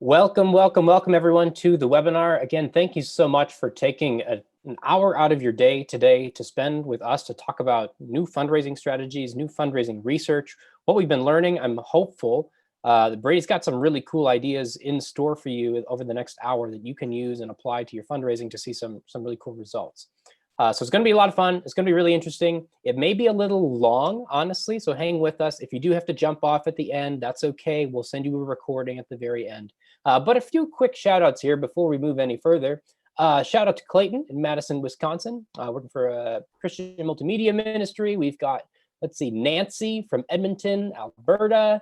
Welcome, welcome, welcome everyone to the webinar. Again, thank you so much for taking an hour out of your day today to spend with us to talk about new fundraising strategies, new fundraising research, what we've been learning. I'm hopeful that Brady's got some really cool ideas in store for you over the next hour that you can use and apply to your fundraising to see some really cool results. So it's going to be a lot of fun. It's going to be really interesting. It may be a little long, honestly, so hang with us. If you do have to jump off at the end, that's okay. We'll send you a recording at the very end. But a few quick shout outs here before we move any further. Shout out to Clayton in Madison, Wisconsin, working for a Christian multimedia ministry. We've got, let's see, Nancy from Edmonton, Alberta,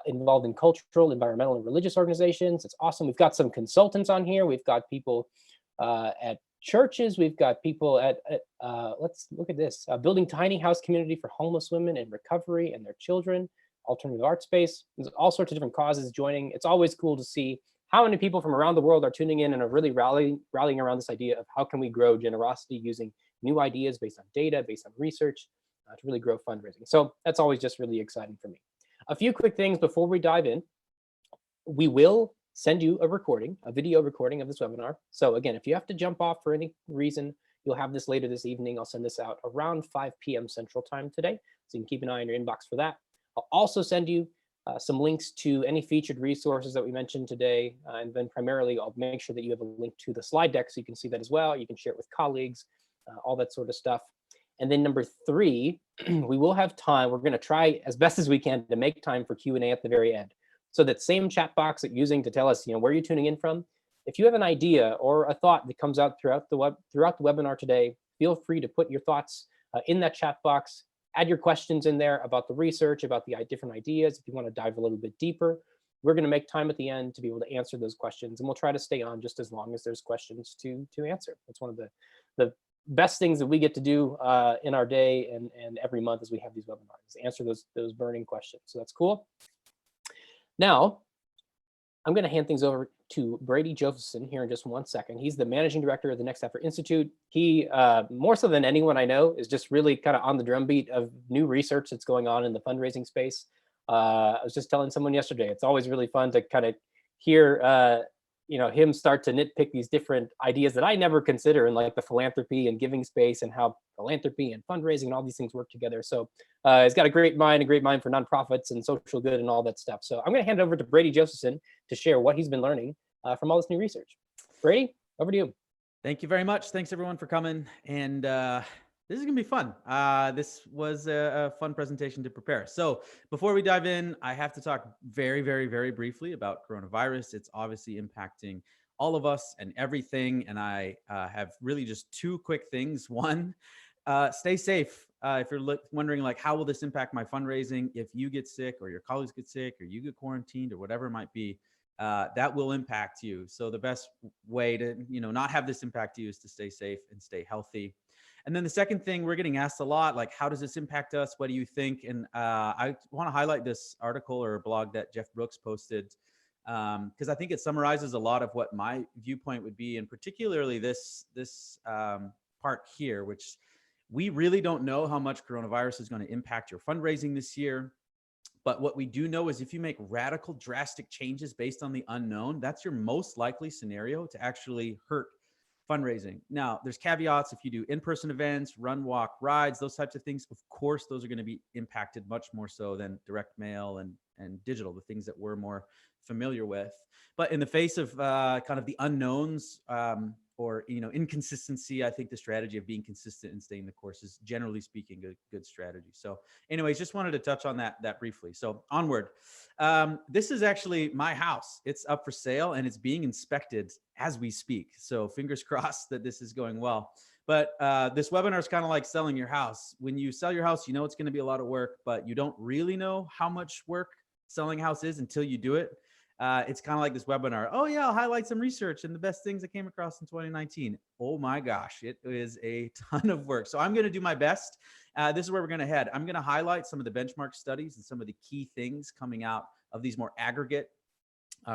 involved in cultural, environmental, and religious organizations. It's awesome. We've got some consultants on here. We've got people at churches. We've got people at let's look at this, building tiny house community for homeless women in recovery and their children, alternative art space. There's all sorts of different causes joining. It's always cool to see how many people from around the world are tuning in and are really rallying around this idea of how can we grow generosity using new ideas based on data, based on research, to really grow fundraising. So that's always just really exciting for me. A few quick things before we dive in. We will send you a recording, a video recording of this webinar. So again, if you have to jump off for any reason, you'll have this later this evening. I'll send this out around 5 p.m. Central Time today. So you can keep an eye on your inbox for that. I'll also send you some links to any featured resources that we mentioned today. And then primarily, I'll make sure that you have a link to the slide deck so you can see that as well. You can share it with colleagues, all that sort of stuff. And then number 3, we will have time. We're going to try as best as we can to make time for Q&A at the very end. So that same chat box that you're using to tell us, where you're tuning in from, if you have an idea or a thought that comes out throughout the webinar today, feel free to put your thoughts in that chat box. Add your questions in there about the research, about the different ideas. If you want to dive a little bit deeper, we're going to make time at the end to be able to answer those questions, and we'll try to stay on just as long as there's questions to answer. That's one of the best things that we get to do in our day and every month as we have these webinars, answer those burning questions. So that's cool. Now, I'm going to hand things over to Brady Josephson here in just 1 second. He's the managing director of the NextAfter Institute. He, more so than anyone I know, is just really kind of on the drumbeat of new research that's going on in the fundraising space. I was just telling someone yesterday, it's always really fun to kind of hear him start to nitpick these different ideas that I never consider in like the philanthropy and giving space and how philanthropy and fundraising and all these things work together. So he's got a great mind for nonprofits and social good and all that stuff. So I'm going to hand it over to Brady Josephson to share what he's been learning from all this new research. Brady, over to you. Thank you very much. Thanks everyone for coming. And this is going to be fun. This was a fun presentation to prepare. So before we dive in, I have to talk very, very, very briefly about coronavirus. It's obviously impacting all of us and everything. And I have really just 2 quick things. One, stay safe. If you're wondering like, how will this impact my fundraising? If you get sick or your colleagues get sick or you get quarantined or whatever it might be, that will impact you. So the best way to, not have this impact you is to stay safe and stay healthy. And then the second thing, we're getting asked a lot, like, how does this impact us? What do you think? And I want to highlight this article or blog that Jeff Brooks posted, because I think it summarizes a lot of what my viewpoint would be, and particularly this part here, which we really don't know how much coronavirus is going to impact your fundraising this year. But what we do know is if you make radical, drastic changes based on the unknown, that's your most likely scenario to actually hurt fundraising. Now, there's caveats. If you do in-person events, run, walk, rides, those types of things, of course, those are going to be impacted much more so than direct mail and digital, the things that we're more familiar with. But in the face of kind of the unknowns or inconsistency, I think the strategy of being consistent and staying the course is, generally speaking, a good strategy. So anyways, just wanted to touch on that briefly. So onward. This is actually my house. It's up for sale and it's being inspected as we speak. So fingers crossed that this is going well. But this webinar is kind of like selling your house. When you sell your house, it's going to be a lot of work, but you don't really know how much work selling a house is until you do it. It's kind of like this webinar. Oh yeah, I'll highlight some research and the best things I came across in 2019. Oh my gosh, it is a ton of work. So I'm going to do my best. This is where we're going to head. I'm going to highlight some of the benchmark studies and some of the key things coming out of these more aggregate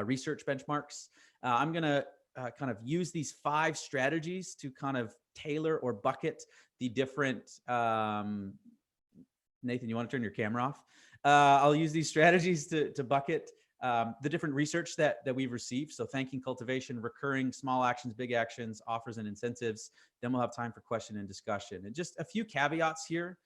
research benchmarks. I'm going to kind of use these 5 strategies to kind of tailor or bucket the different, Nathan, you want to turn your camera off? I'll use these strategies to bucket the different research that we've received. So thanking cultivation, recurring, small actions, big actions, offers and incentives. Then we'll have time for question and discussion. And just a few caveats here.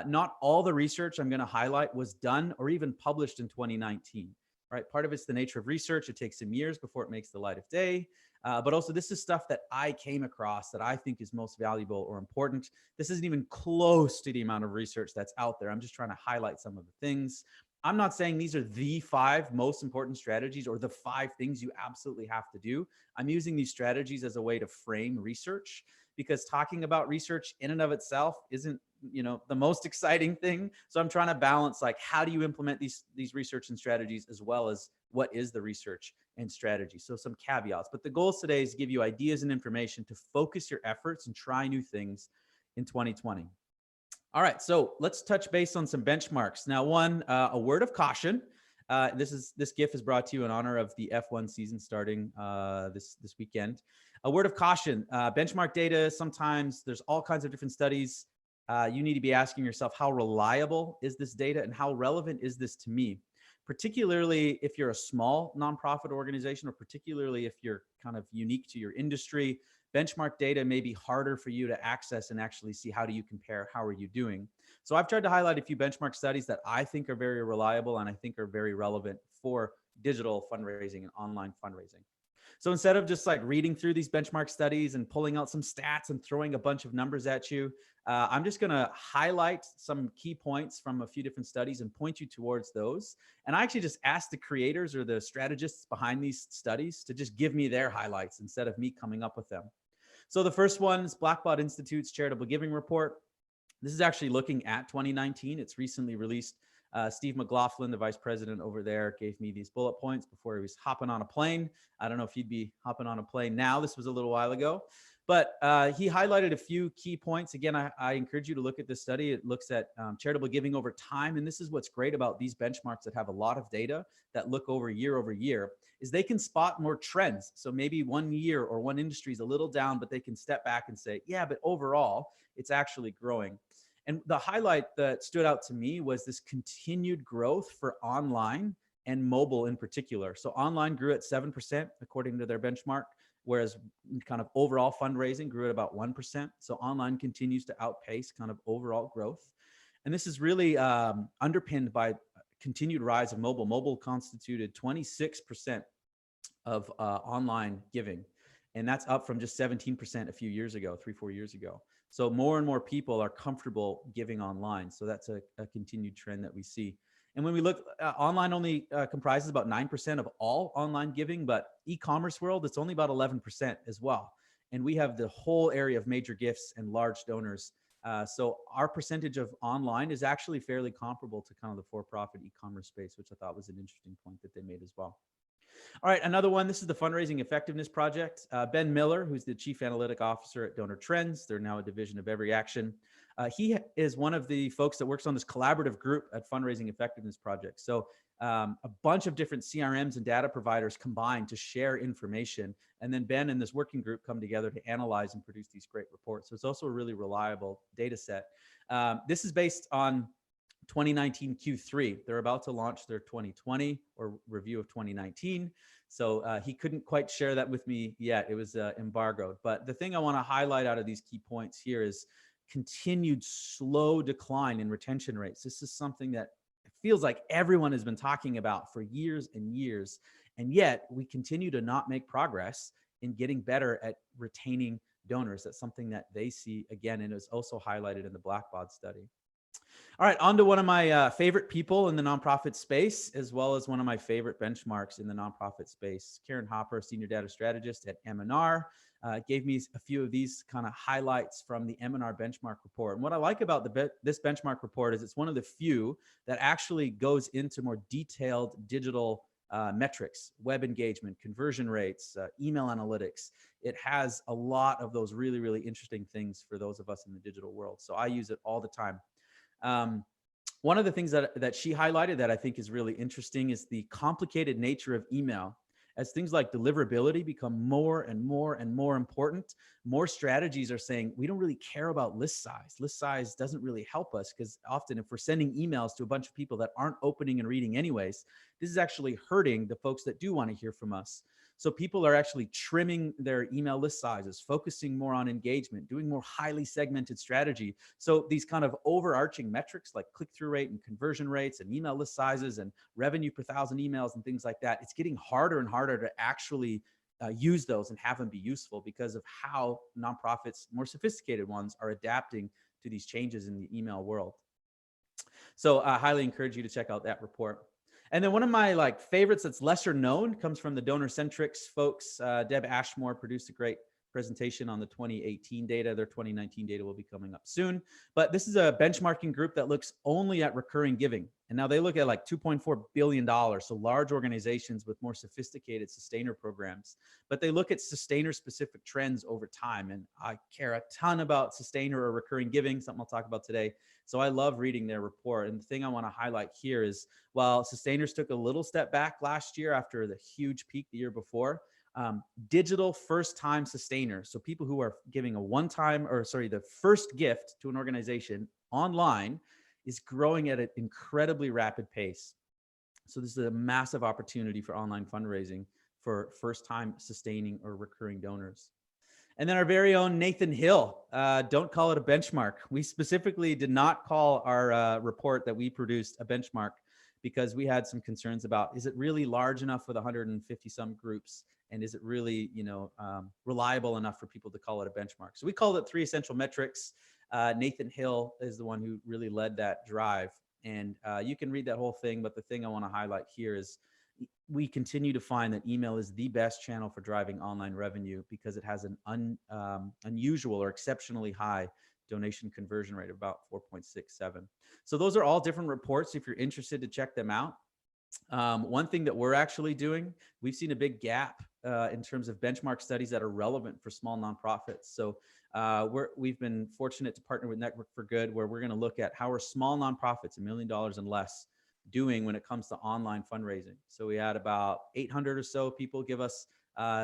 Not all the research I'm going to highlight was done or even published in 2019. Right? Part of it's the nature of research. It takes some years before it makes the light of day. But also this is stuff that I came across that I think is most valuable or important. This isn't even close to the amount of research that's out there. I'm just trying to highlight some of the things. I'm not saying these are the 5 most important strategies or the 5 things you absolutely have to do. I'm using these strategies as a way to frame research, because talking about research in and of itself isn't, the most exciting thing. So I'm trying to balance, like, how do you implement these research and strategies, as well as what is the research and strategy. So some caveats, but the goals today is to give you ideas and information to focus your efforts and try new things in 2020. All right, so let's touch base on some benchmarks. Now, one, a word of caution. This GIF is brought to you in honor of the F1 season starting this weekend. A word of caution: benchmark data. Sometimes there's all kinds of different studies. You need to be asking yourself, how reliable is this data, and how relevant is this to me? Particularly if you're a small nonprofit organization, or particularly if you're kind of unique to your industry. Benchmark data may be harder for you to access and actually see, how do you compare, how are you doing? So I've tried to highlight a few benchmark studies that I think are very reliable and I think are very relevant for digital fundraising and online fundraising. So instead of just like reading through these benchmark studies and pulling out some stats and throwing a bunch of numbers at you, I'm just going to highlight some key points from a few different studies and point you towards those. And I actually just asked the creators or the strategists behind these studies to just give me their highlights instead of me coming up with them. So the first one is Blackbaud Institute's Charitable Giving Report. This is actually looking at 2019. It's recently released. Steve McLaughlin, the vice president over there, gave me these bullet points before he was hopping on a plane. I don't know if he'd be hopping on a plane now. This was a little while ago. But he highlighted a few key points. Again, I encourage you to look at this study. It looks at charitable giving over time. And this is what's great about these benchmarks that have a lot of data that look over year, is they can spot more trends. So maybe one year or one industry is a little down, but they can step back and say, yeah, but overall, it's actually growing. And the highlight that stood out to me was this continued growth for online and mobile in particular. So online grew at 7% according to their benchmark, whereas kind of overall fundraising grew at about 1%. So online continues to outpace kind of overall growth. And this is really underpinned by continued rise of mobile. Mobile constituted 26% of online giving. And that's up from just 17% a few years ago, 3-4 years ago. So more and more people are comfortable giving online. So that's a continued trend that we see. And when we look, online only comprises about 9% of all online giving, but e-commerce world, it's only about 11% as well. And we have the whole area of major gifts and large donors. So our percentage of online is actually fairly comparable to kind of the for-profit e-commerce space, which I thought was an interesting point that they made as well. All right, another one. This is the Fundraising Effectiveness Project. Ben Miller, who's the Chief Analytic Officer at Donor Trends, they're now a division of Every Action. He is one of the folks that works on this collaborative group at Fundraising Effectiveness Project. So a bunch of different CRMs and data providers combine to share information. And then Ben and this working group come together to analyze and produce these great reports. So it's also a really reliable data set. This is based on 2019 Q3. They're about to launch their 2020 or review of 2019. So he couldn't quite share that with me yet. It was embargoed. But the thing I want to highlight out of these key points here is continued slow decline in retention rates. This is something that it feels like everyone has been talking about for years and years. And yet we continue to not make progress in getting better at retaining donors. That's something that they see again, and is also highlighted in the Blackbaud study. All right, on to one of my favorite people in the nonprofit space, as well as one of my favorite benchmarks in the nonprofit space. Karen Hopper, Senior Data Strategist at M&R, gave me a few of these kind of highlights from the M&R benchmark report. And what I like about this benchmark report is it's one of the few that actually goes into more detailed digital metrics, web engagement, conversion rates, email analytics. It has a lot of those really, really interesting things for those of us in the digital world. So I use it all the time. One of the things that she highlighted that I think is really interesting is the complicated nature of email as things like deliverability become more and more and more important, more strategies are saying, we don't really care about list size. List size doesn't really help us, because often if we're sending emails to a bunch of people that aren't opening and reading anyways, this is actually hurting the folks that do want to hear from us. So people are actually trimming their email list sizes, focusing more on engagement, doing more highly segmented strategy. So these kind of overarching metrics like click-through rate and conversion rates and email list sizes and revenue per thousand emails and things like that, it's getting harder and harder to actually use those and have them be useful, because of how nonprofits, more sophisticated ones, are adapting to these changes in the email world. So I highly encourage you to check out that report. And then one of my favorites that's lesser known comes from the Donor Centrics folks. Deb Ashmore produced a great presentation on the 2018 data. Their 2019 data will be coming up soon. But this is a benchmarking group that looks only at recurring giving. And now they look at like $2.4 billion. So large organizations with more sophisticated sustainer programs. But they look at sustainer specific trends over time. And I care a ton about sustainer or recurring giving, something I'll talk about today. So I love reading their report. And the thing I want to highlight here is, while sustainers took a little step back last year after the huge peak the year before, digital first-time sustainers, so people who are giving the first gift to an organization online, is growing at an incredibly rapid pace. So this is a massive opportunity for online fundraising for first-time sustaining or recurring donors. And then our very own Nathan Hill, don't call it a benchmark. We specifically did not call our report that we produced a benchmark, because we had some concerns about, is it really large enough with 150 some groups? And is it really, reliable enough for people to call it a benchmark? So we called it 3 essential metrics. Nathan Hill is the one who really led that drive. And you can read that whole thing, but the thing I want to highlight here is, we continue to find that email is the best channel for driving online revenue, because it has an unusual or exceptionally high donation conversion rate of about 4.67. So those are all different reports if you're interested to check them out. One thing that we're actually doing, we've seen a big gap in terms of benchmark studies that are relevant for small nonprofits. So we've been fortunate to partner with Network for Good, where we're going to look at how are small nonprofits, $1 million and less, doing when it comes to online fundraising. So we had about 800 or so people give us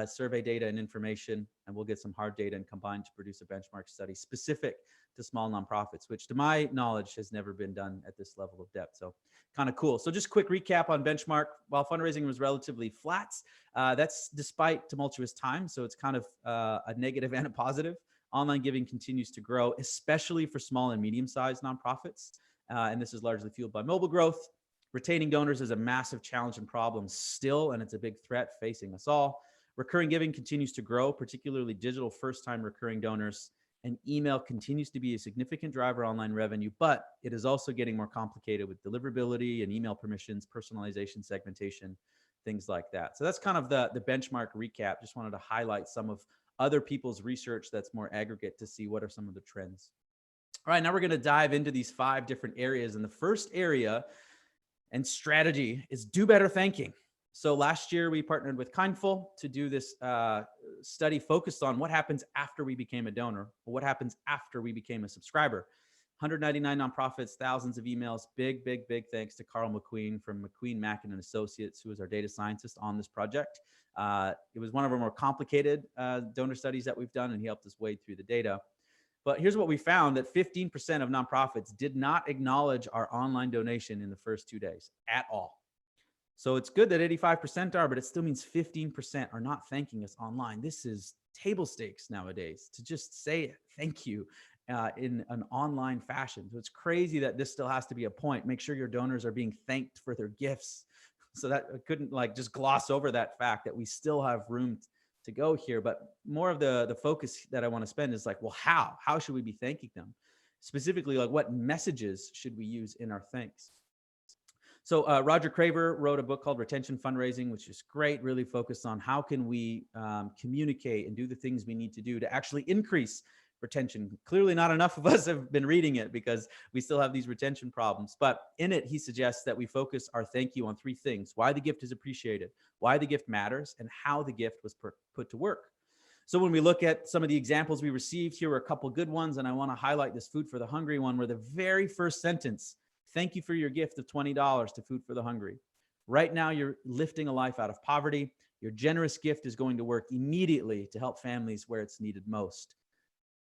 survey data and information, and we'll get some hard data and combine to produce a benchmark study specific to small nonprofits, which to my knowledge has never been done at this level of depth. So kind of cool. So just quick recap on benchmark. While fundraising was relatively flat, that's despite tumultuous times. So it's kind of a negative and a positive. Online giving continues to grow, especially for small and medium-sized nonprofits. And this is largely fueled by mobile growth. Retaining donors is a massive challenge and problem still, and it's a big threat facing us all. Recurring giving continues to grow, particularly digital first-time recurring donors, and email continues to be a significant driver of online revenue, but it is also getting more complicated with deliverability and email permissions, personalization, segmentation, things like that. So that's kind of the benchmark recap. Just wanted to highlight some of other people's research that's more aggregate to see what are some of the trends. All right, now we're going to dive into these 5 different areas. And the first area and strategy is do better thanking. So last year we partnered with Kindful to do this study focused on what happens after we became a donor, or what happens after we became a subscriber. 199 nonprofits, thousands of emails. Big thanks to Carl McQueen from McQueen, Mackin and Associates, who is our data scientist on this project. It was one of our more complicated donor studies that we've done, and he helped us wade through the data. But here's what we found, that 15% of nonprofits did not acknowledge our online donation in the first 2 days at all. So it's good that 85% are, but it still means 15% are not thanking us online. This is table stakes nowadays, to just say thank you in an online fashion. So it's crazy that this still has to be a point. Make sure your donors are being thanked for their gifts. So that I couldn't just gloss over that fact that we still have room to go here. But more of the focus that I want to spend is well, how should we be thanking them? Specifically, what messages should we use in our thanks? So Roger Craver wrote a book called Retention Fundraising, which is great, really focused on how can we communicate and do the things we need to do to actually increase retention. Clearly not enough of us have been reading it, because we still have these retention problems. But in it, he suggests that we focus our thank you on 3 things: why the gift is appreciated, why the gift matters, and how the gift was put to work. So when we look at some of the examples we received, here are a couple good ones, and I want to highlight this Food for the Hungry one, where the very first sentence, thank you for your gift of $20 to Food for the Hungry. Right now, you're lifting a life out of poverty. Your generous gift is going to work immediately to help families where it's needed most.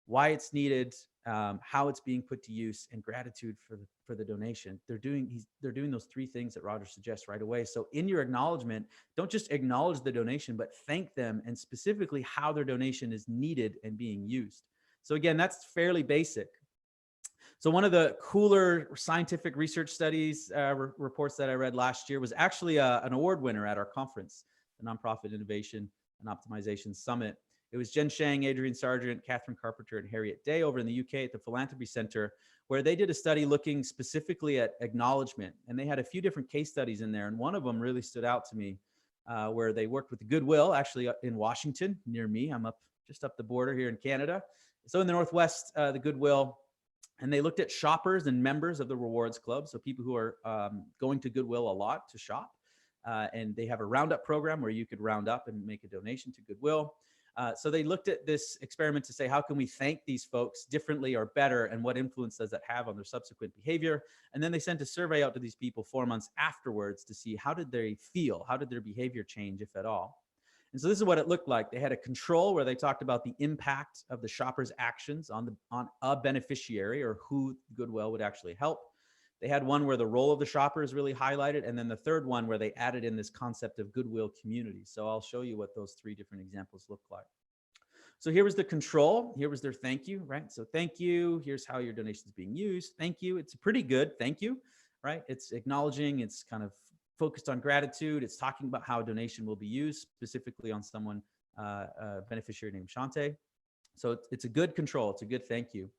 Why it's needed, how it's being put to use, and gratitude for the donation. They're doing those three things that Roger suggests right away. So in your acknowledgement, don't just acknowledge the donation, but thank them, and specifically how their donation is needed and being used. So again, that's fairly basic. So one of the cooler scientific research studies reports that I read last year was actually an award winner at our conference, the Nonprofit Innovation and Optimization Summit. It was Jen Shang, Adrian Sargent, Catherine Carpenter, and Harriet Day over in the UK at the Philanthropy Center, where they did a study looking specifically at acknowledgement. And they had a few different case studies in there. And one of them really stood out to me, where they worked with the Goodwill, actually in Washington, near me. I'm just up the border here in Canada. So in the Northwest, the Goodwill, and they looked at shoppers and members of the Rewards Club. So people who are going to Goodwill a lot to shop. And they have a roundup program where you could round up and make a donation to Goodwill. So they looked at this experiment to say, how can we thank these folks differently or better, and what influence does that have on their subsequent behavior? And then they sent a survey out to these people 4 months afterwards to see how did they feel, how did their behavior change, if at all. And so this is what it looked like. They had a control where they talked about the impact of the shopper's actions on a beneficiary, or who Goodwill would actually help. They had one where the role of the shopper is really highlighted. And then the third one where they added in this concept of goodwill community. So I'll show you what those three different examples look like. So here was the control. Here was their thank you, right? So thank you. Here's how your donation is being used. Thank you. It's a pretty good thank you, right? It's acknowledging, it's kind of focused on gratitude. It's talking about how a donation will be used, specifically on someone, a beneficiary named Shante. So it's a good control. It's a good thank you.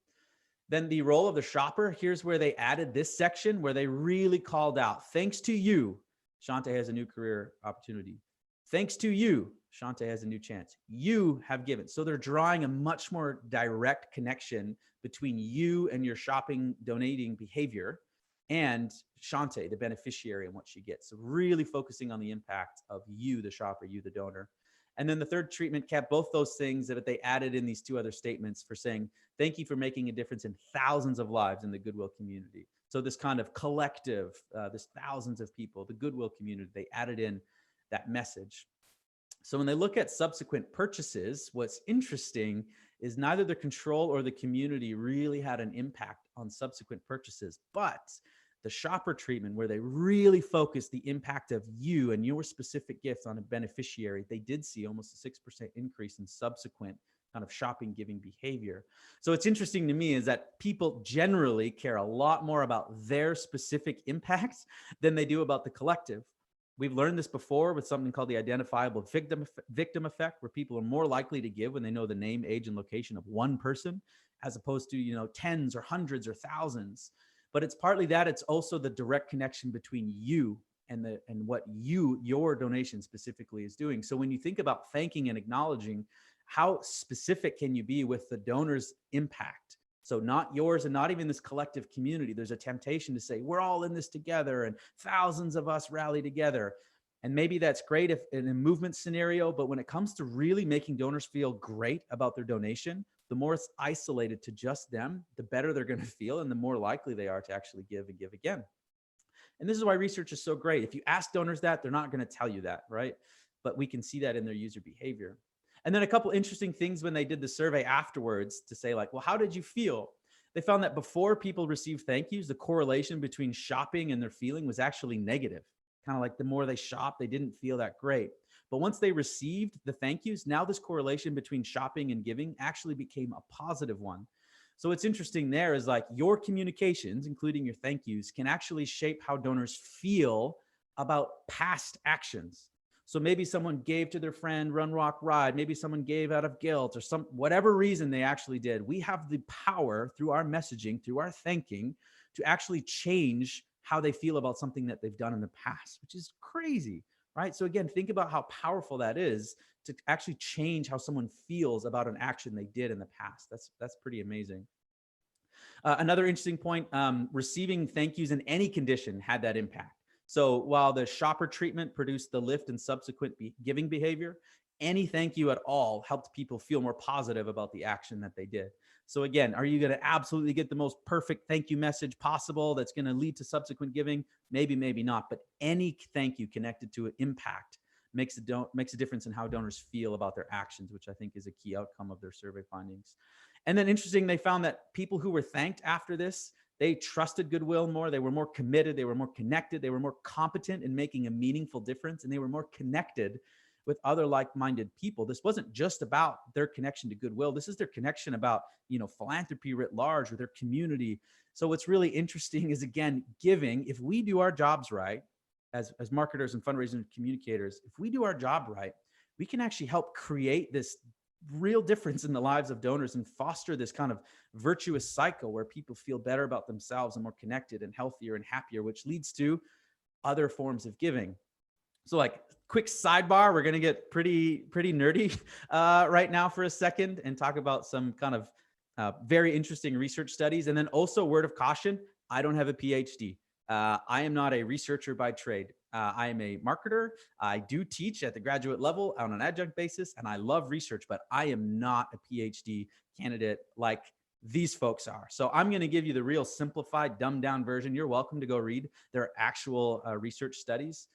Then the role of the shopper, here's where they added this section where they really called out, thanks to you, Shante has a new career opportunity. Thanks to you, Shante has a new chance. You have given. So they're drawing a much more direct connection between you and your shopping, donating behavior, and Shante, the beneficiary, and what she gets. So really focusing on the impact of you, the shopper, you, the donor. And then the third treatment kept both those things that they added in these two other statements for saying, thank you for making a difference in thousands of lives in the Goodwill community. So this kind of collective, this thousands of people, the Goodwill community, they added in that message. So when they look at subsequent purchases, what's interesting is neither the control or the community really had an impact on subsequent purchases, but the shopper treatment, where they really focus the impact of you and your specific gift on a beneficiary, they did see almost a 6% increase in subsequent kind of shopping giving behavior. So it's interesting to me is that people generally care a lot more about their specific impacts than they do about the collective. We've learned this before with something called the identifiable victim effect, where people are more likely to give when they know the name, age, and location of one person, as opposed to, tens or hundreds or thousands. But it's partly that, it's also the direct connection between you and what your donation specifically is doing. So when you think about thanking and acknowledging, how specific can you be with the donor's impact? So not yours, and not even this collective community. There's a temptation to say, we're all in this together and thousands of us rally together. And maybe that's great if in a movement scenario, but when it comes to really making donors feel great about their donation, the more it's isolated to just them, the better they're going to feel, and the more likely they are to actually give and give again. And this is why research is so great. If you ask donors that, they're not going to tell you that, right? But we can see that in their user behavior. And then a couple interesting things when they did the survey afterwards to say, like, well, how did you feel? They found that before people received thank yous, the correlation between shopping and their feeling was actually negative. Kind of like the more they shopped, they didn't feel that great. But once they received the thank yous, now this correlation between shopping and giving actually became a positive one. So what's interesting there is, like, your communications, including your thank yous, can actually shape how donors feel about past actions. So maybe someone gave to their friend, Run, Rock, Ride. Maybe someone gave out of guilt, or whatever reason they actually did. We have the power through our messaging, through our thanking, to actually change how they feel about something that they've done in the past, which is crazy, right? So again, think about how powerful that is to actually change how someone feels about an action they did in the past. That's pretty amazing. Another interesting point, receiving thank yous in any condition had that impact. So while the shopper treatment produced the lift in subsequent giving behavior, any thank you at all helped people feel more positive about the action that they did. So again, are you going to absolutely get the most perfect thank you message possible that's going to lead to subsequent giving? Maybe, maybe not. But any thank you connected to an impact makes a difference in how donors feel about their actions, which I think is a key outcome of their survey findings. And then interesting, they found that people who were thanked after this, they trusted goodwill more, they were more committed, they were more connected, they were more competent in making a meaningful difference, and they were more connected with other like-minded people. This wasn't just about their connection to goodwill. This is their connection about, philanthropy writ large, or their community. So what's really interesting is, again, giving. If we do our jobs right, as marketers and fundraising communicators, if we do our job right, we can actually help create this real difference in the lives of donors and foster this kind of virtuous cycle where people feel better about themselves and more connected and healthier and happier, which leads to other forms of giving. So, like, quick sidebar, we're going to get pretty nerdy right now for a second and talk about some kind of very interesting research studies. And then also, word of caution, I don't have a PhD. I am not a researcher by trade. I am a marketer. I do teach at the graduate level on an adjunct basis, and I love research, but I am not a PhD candidate like these folks are. So I'm going to give you the real simplified, dumbed down version. You're welcome to go read their actual research studies,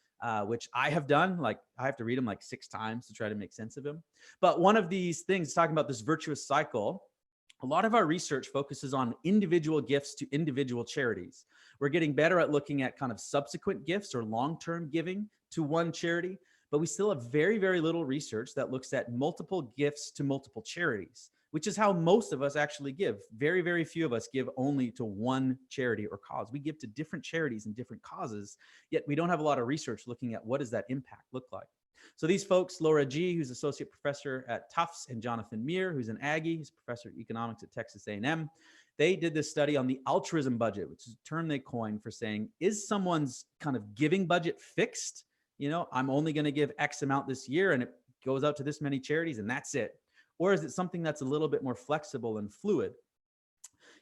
which I have done. Like, I have to read them like 6 times to try to make sense of them. But one of these things, talking about this virtuous cycle, a lot of our research focuses on individual gifts to individual charities. We're getting better at looking at kind of subsequent gifts or long-term giving to one charity, but we still have very, very little research that looks at multiple gifts to multiple charities, which is how most of us actually give. Very, very few of us give only to one charity or cause. We give to different charities and different causes, yet we don't have a lot of research looking at what does that impact look like. So these folks, Laura G., who's associate professor at Tufts, and Jonathan Meir, who's an Aggie, he's professor of economics at Texas A&M, they did this study on the altruism budget, which is a term they coined for saying, is someone's kind of giving budget fixed? I'm only going to give X amount this year, and it goes out to this many charities, and that's it. Or is it something that's a little bit more flexible and fluid?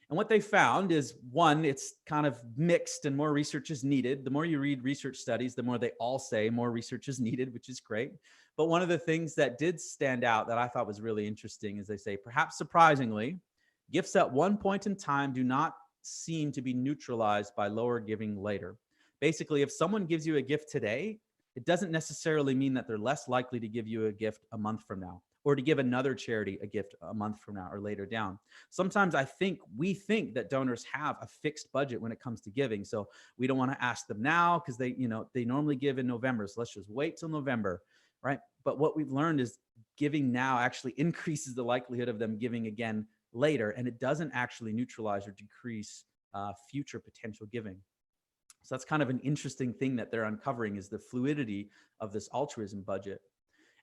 And what they found is, one, it's kind of mixed and more research is needed. The more you read research studies, the more they all say more research is needed, which is great. But one of the things that did stand out that I thought was really interesting is they say, perhaps surprisingly, gifts at one point in time do not seem to be neutralized by lower giving later. Basically, if someone gives you a gift today, it doesn't necessarily mean that they're less likely to give you a gift a month from now, or to give another charity a gift a month from now or later down. Sometimes we think that donors have a fixed budget when it comes to giving. So we don't want to ask them now because they normally give in November. So let's just wait till November, right? But what we've learned is giving now actually increases the likelihood of them giving again later, and it doesn't actually neutralize or decrease future potential giving. So that's kind of an interesting thing that they're uncovering, is the fluidity of this altruism budget.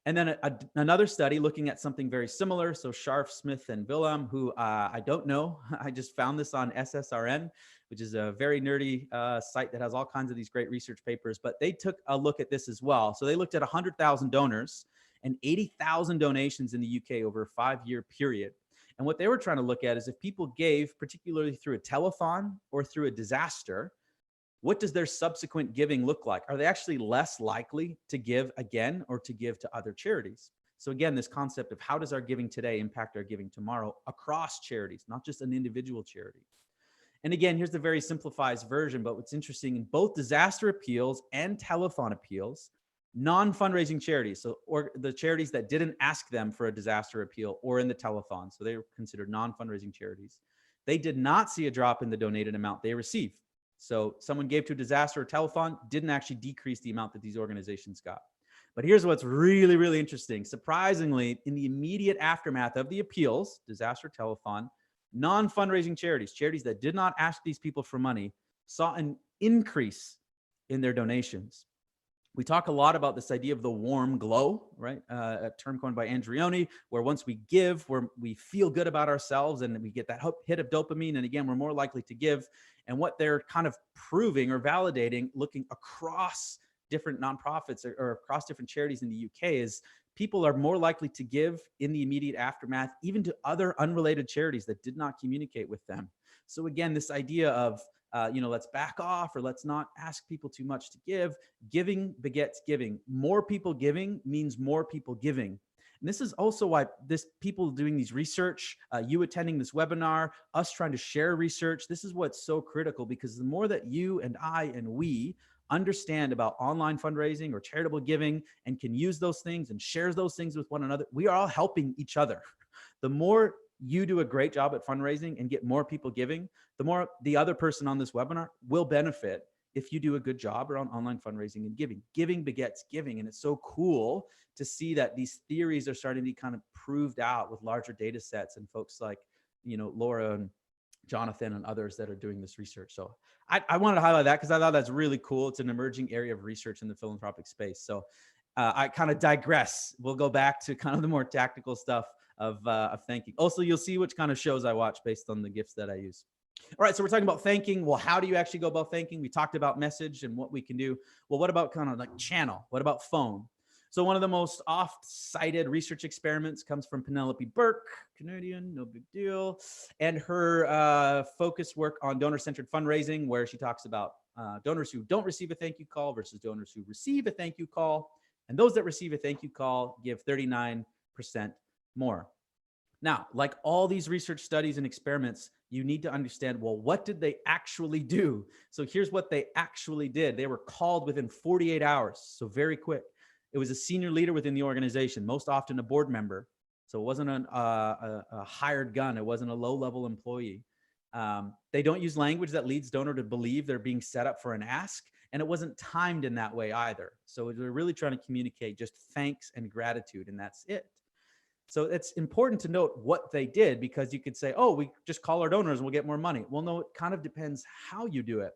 And then another study looking at something very similar. So Scharf, Smith, and Willem, who I don't know, I just found this on SSRN, which is a very nerdy site that has all kinds of these great research papers, but they took a look at this as well. So they looked at 100,000 donors and 80,000 donations in the UK over a 5-year period. And what they were trying to look at is, if people gave, particularly through a telethon or through a disaster, what does their subsequent giving look like? Are they actually less likely to give again or to give to other charities? So again, this concept of how does our giving today impact our giving tomorrow across charities, not just an individual charity. And again, here's the very simplified version, but what's interesting, in both disaster appeals and telethon appeals, non-fundraising charities, or the charities that didn't ask them for a disaster appeal, or in the telethon, so they were considered non-fundraising charities, they did not see a drop in the donated amount they received. So someone gave to a disaster or telethon, didn't actually decrease the amount that these organizations got. But here's what's really, really interesting. Surprisingly, in the immediate aftermath of the appeals, disaster, telethon, non-fundraising charities that did not ask these people for money, saw an increase in their donations. We talk a lot about this idea of the warm glow, right? A term coined by Andrioni, where once we give, we feel good about ourselves and we get that hit of dopamine. And again, we're more likely to give. And what they're kind of proving or validating, looking across different nonprofits or across different charities in the UK, is people are more likely to give in the immediate aftermath, even to other unrelated charities that did not communicate with them. So again, this idea of let's back off, or let's not ask people too much to give. Giving begets giving. More people giving means more people giving. And this is also why people doing these research, you attending this webinar, us trying to share research, this is what's so critical, because the more that you and I and we understand about online fundraising or charitable giving and can use those things and shares those things with one another, we are all helping each other. The more you do a great job at fundraising and get more people giving, the more the other person on this webinar will benefit if you do a good job around online fundraising and giving. Giving begets giving. And it's so cool to see that these theories are starting to be kind of proved out with larger data sets and folks like, Laura and Jonathan and others that are doing this research. So I wanted to highlight that because I thought that's really cool. It's an emerging area of research in the philanthropic space. So I kind of digress. We'll go back to kind of the more tactical stuff of thanking. Also, you'll see which kind of shows I watch based on the gifts that I use. All right, so we're talking about thanking. Well, how do you actually go about thanking? We talked about message and what we can do. Well, what about kind of like channel? What about phone? So one of the most oft-cited research experiments comes from Penelope Burke, Canadian, no big deal, and her focused work on donor-centered fundraising, where she talks about donors who don't receive a thank you call versus donors who receive a thank you call. And those that receive a thank you call give 39% more. Now, like all these research studies and experiments, you need to understand, well, what did they actually do? So here's what they actually did. They were called within 48 hours, so very quick. It was a senior leader within the organization, most often a board member. So it wasn't a hired gun. It wasn't a low-level employee. They don't use language that leads donor to believe they're being set up for an ask. And it wasn't timed in that way either. So they're really trying to communicate just thanks and gratitude, and that's it. So it's important to note what they did, because you could say, oh, we just call our donors and we'll get more money. Well, no, it kind of depends how you do it.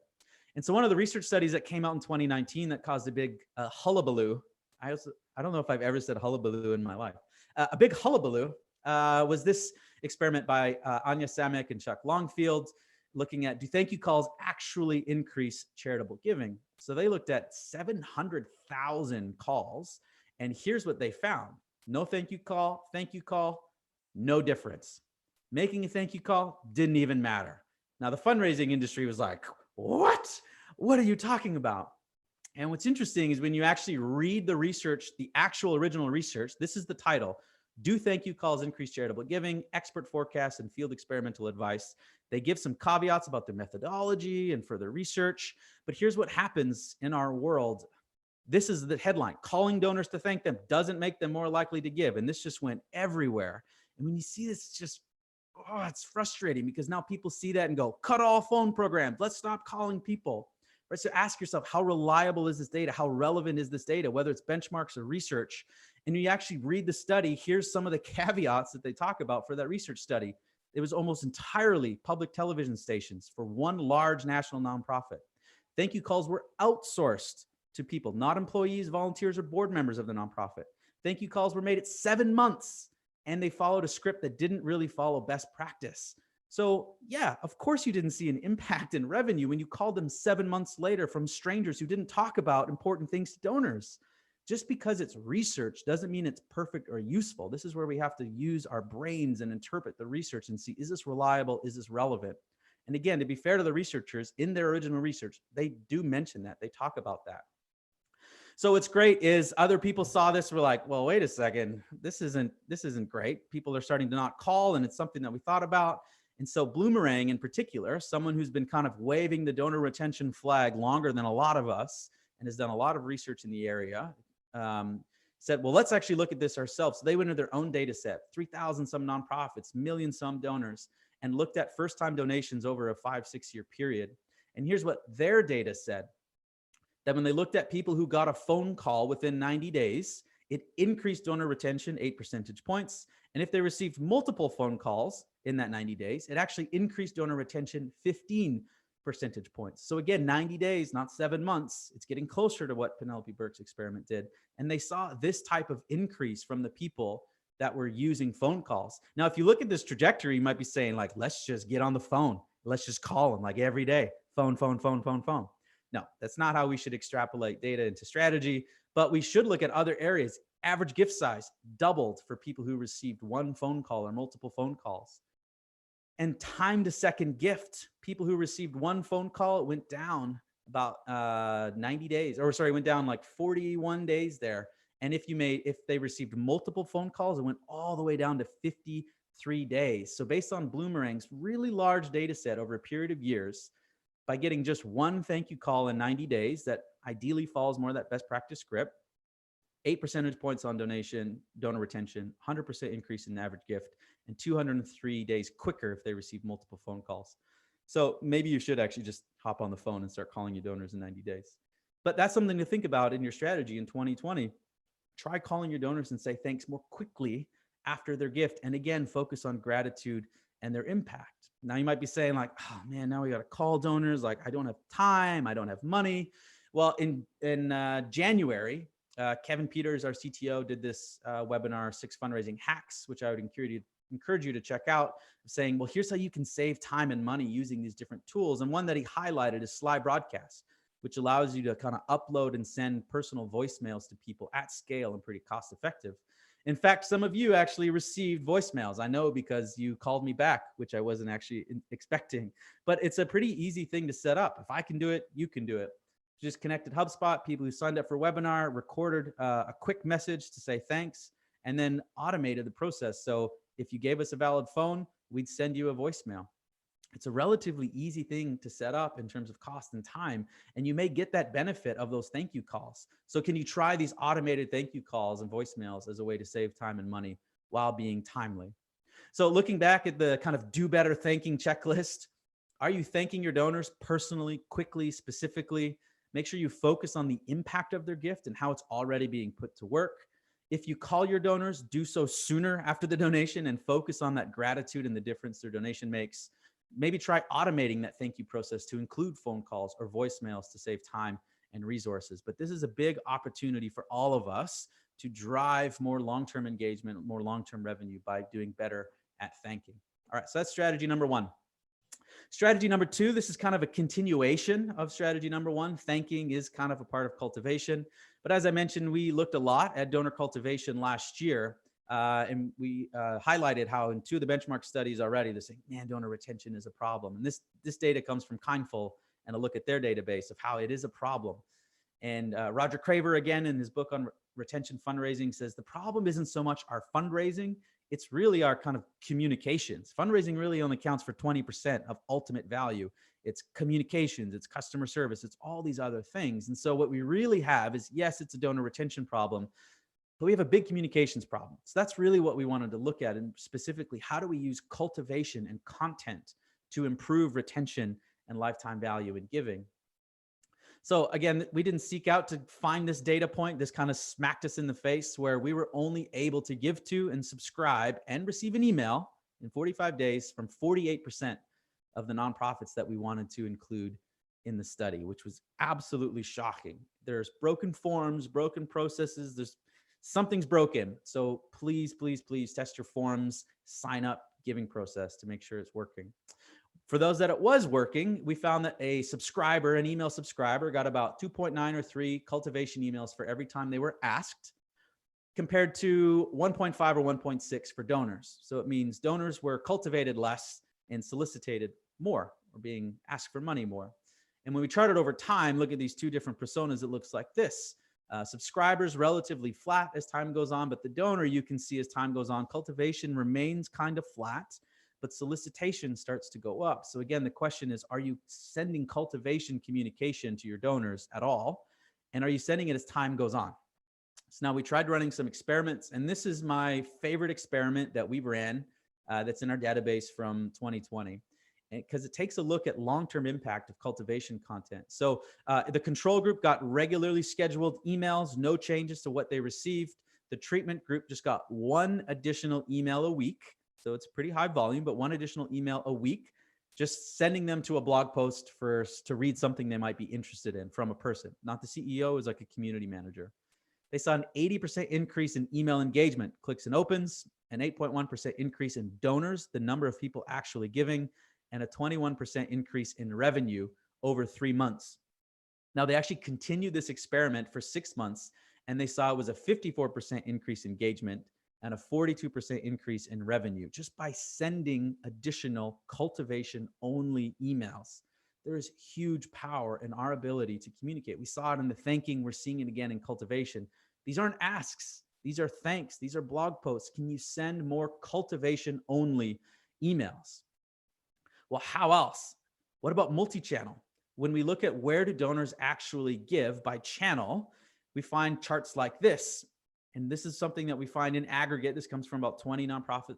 And so one of the research studies that came out in 2019 that caused a big hullabaloo, I don't know if I've ever said hullabaloo in my life. A big hullabaloo was this experiment by Anya Samek and Chuck Longfield, looking at, do thank you calls actually increase charitable giving? So they looked at 700,000 calls, and here's what they found. No thank you call, no difference. Making a thank you call didn't even matter. Now the fundraising industry was like, what? What are you talking about? And what's interesting is when you actually read the research, the actual original research, this is the title: Do Thank You Calls Increase Charitable Giving? Expert Forecasts and Field Experimental Advice. They give some caveats about the methodology and further research, but here's what happens in our world. This is the headline: calling donors to thank them doesn't make them more likely to give. And this just went everywhere. And when you see this, it's just, oh, it's frustrating, because now people see that and go, cut all phone programs. Let's stop calling people. Right? So ask yourself, how reliable is this data? How relevant is this data, whether it's benchmarks or research? And you actually read the study, here's some of the caveats that they talk about for that research study. It was almost entirely public television stations for one large national nonprofit. Thank you calls were outsourced to people, not employees, volunteers, or board members of the nonprofit. Thank you calls were made at 7 months, and they followed a script that didn't really follow best practice. So yeah, of course you didn't see an impact in revenue when you called them 7 months later from strangers who didn't talk about important things to donors. Just because it's research doesn't mean it's perfect or useful. This is where we have to use our brains and interpret the research and see, is this reliable? Is this relevant? And again, to be fair to the researchers, in their original research, they do mention that. They talk about that. So what's great is other people saw this, were like, well, wait a second, this isn't great. People are starting to not call, and it's something that we thought about. And so Bloomerang in particular, someone who's been kind of waving the donor retention flag longer than a lot of us and has done a lot of research in the area, said, well, let's actually look at this ourselves. So they went into their own data set, 3,000 some nonprofits, million some donors, and looked at first-time donations over a 5-6 year period. And here's what their data said: that when they looked at people who got a phone call within 90 days, it increased donor retention 8 percentage points. And if they received multiple phone calls in that 90 days, it actually increased donor retention 15 percentage points. So again, 90 days, not 7 months. It's getting closer to what Penelope Burke's experiment did. And they saw this type of increase from the people that were using phone calls. Now, if you look at this trajectory, you might be saying, like, let's just get on the phone. Let's just call them like every day. Phone, phone, phone, phone, phone. No, that's not how we should extrapolate data into strategy, but we should look at other areas. Average gift size doubled for people who received one phone call or multiple phone calls. And time to second gift, people who received one phone call, it went down about 90 days, or sorry, went down like 41 days there. And if they received multiple phone calls, it went all the way down to 53 days. So based on Bloomerang's really large data set over a period of years, by getting just one thank you call in 90 days that ideally falls more that best practice script. 8 percentage points on donor retention, 100% increase in average gift, and 203 days quicker if they receive multiple phone calls. So maybe you should actually just hop on the phone and start calling your donors in 90 days. But that's something to think about in your strategy in 2020. Try calling your donors and say thanks more quickly after their gift. And again, focus on gratitude and their impact. Now you might be saying like, oh man, now we got to call donors. Like I don't have time. I don't have money. Well, in January, Kevin Peters, our CTO, did this webinar, 6 fundraising hacks, which I would encourage you to check out, saying, well, here's how you can save time and money using these different tools. And one that he highlighted is Sly Broadcast, which allows you to kind of upload and send personal voicemails to people at scale and pretty cost effective. In fact, some of you actually received voicemails. I know because you called me back, which I wasn't actually expecting, but it's a pretty easy thing to set up. If I can do it, you can do it. Just connected HubSpot, people who signed up for a webinar, recorded a quick message to say thanks, and then automated the process. So if you gave us a valid phone, we'd send you a voicemail. It's a relatively easy thing to set up in terms of cost and time, and you may get that benefit of those thank you calls. So can you try these automated thank you calls and voicemails as a way to save time and money while being timely? So looking back at the kind of do better thanking checklist, are you thanking your donors personally, quickly, specifically? Make sure you focus on the impact of their gift and how it's already being put to work. If you call your donors, do so sooner after the donation and focus on that gratitude and the difference their donation makes. Maybe try automating that thank you process to include phone calls or voicemails to save time and resources. But this is a big opportunity for all of us to drive more long-term engagement, more long-term revenue by doing better at thanking. All right, so that's strategy number 1. Strategy number 2, this is kind of a continuation of strategy number 1. Thanking is kind of a part of cultivation. But as I mentioned, we looked a lot at donor cultivation last year. And we highlighted how in 2 of the benchmark studies already, they're saying, man, donor retention is a problem. And this data comes from Kindful and a look at their database of how it is a problem. And Roger Craver, again, in his book on retention fundraising, says the problem isn't so much our fundraising, it's really our kind of communications. Fundraising really only counts for 20% of ultimate value. It's communications, it's customer service, it's all these other things. And so what we really have is, yes, it's a donor retention problem, but we have a big communications problem. So that's really what we wanted to look at. And specifically, how do we use cultivation and content to improve retention and lifetime value in giving? So again, we didn't seek out to find this data point. This kind of smacked us in the face where we were only able to give to and subscribe and receive an email in 45 days from 48% of the nonprofits that we wanted to include in the study, which was absolutely shocking. There's broken forms, broken processes, something's broken. So please, please, please test your forms, sign up, giving process to make sure it's working. For those that it was working, we found that an email subscriber got about 2.9 or 3 cultivation emails for every time they were asked, compared to 1.5 or 1.6 for donors. So it means donors were cultivated less and solicited more, or being asked for money more. And when we chart it over time, look at these 2 different personas, it looks like this. Subscribers relatively flat as time goes on, but the donor, you can see as time goes on, cultivation remains kind of flat, but solicitation starts to go up. So again, the question is, are you sending cultivation communication to your donors at all? And are you sending it as time goes on? So now we tried running some experiments, and this is my favorite experiment that we ran that's in our database from 2020. Because it takes a look at long-term impact of cultivation content. So the control group got regularly scheduled emails, no changes to what they received. The treatment group just got 1 additional email a week. So it's pretty high volume, but 1 additional email a week, just sending them to a blog post to read something they might be interested in from a person, not the CEO, it was like a community manager. They saw an 80% increase in email engagement, clicks and opens, an 8.1% increase in donors, the number of people actually giving, and a 21% increase in revenue over 3 months. Now, they actually continued this experiment for 6 months, and they saw it was a 54% increase in engagement and a 42% increase in revenue just by sending additional cultivation-only emails. There is huge power in our ability to communicate. We saw it in the thanking. We're seeing it again in cultivation. These aren't asks. These are thanks. These are blog posts. Can you send more cultivation-only emails? Well, how else? What about multi-channel? when we look at where do donors actually give by channel, we find charts like this. And this is something that we find in aggregate. This comes from about 20 nonprofit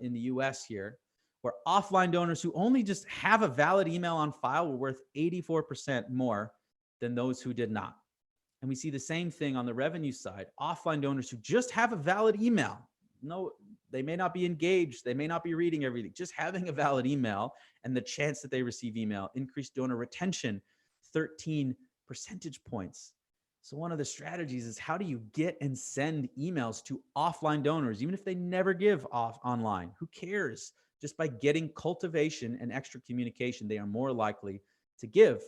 in the US here, where offline donors who only just have a valid email on file were worth 84% more than those who did not. And we see the same thing on the revenue side. Offline donors who just have a valid email, no, they may not be engaged, they may not be reading everything, just having a valid email and the chance that they receive email, increased donor retention, 13 percentage points. So one of the strategies is, how do you get and send emails to offline donors, even if they never give off online? Who cares? Just by getting cultivation and extra communication, they are more likely to give.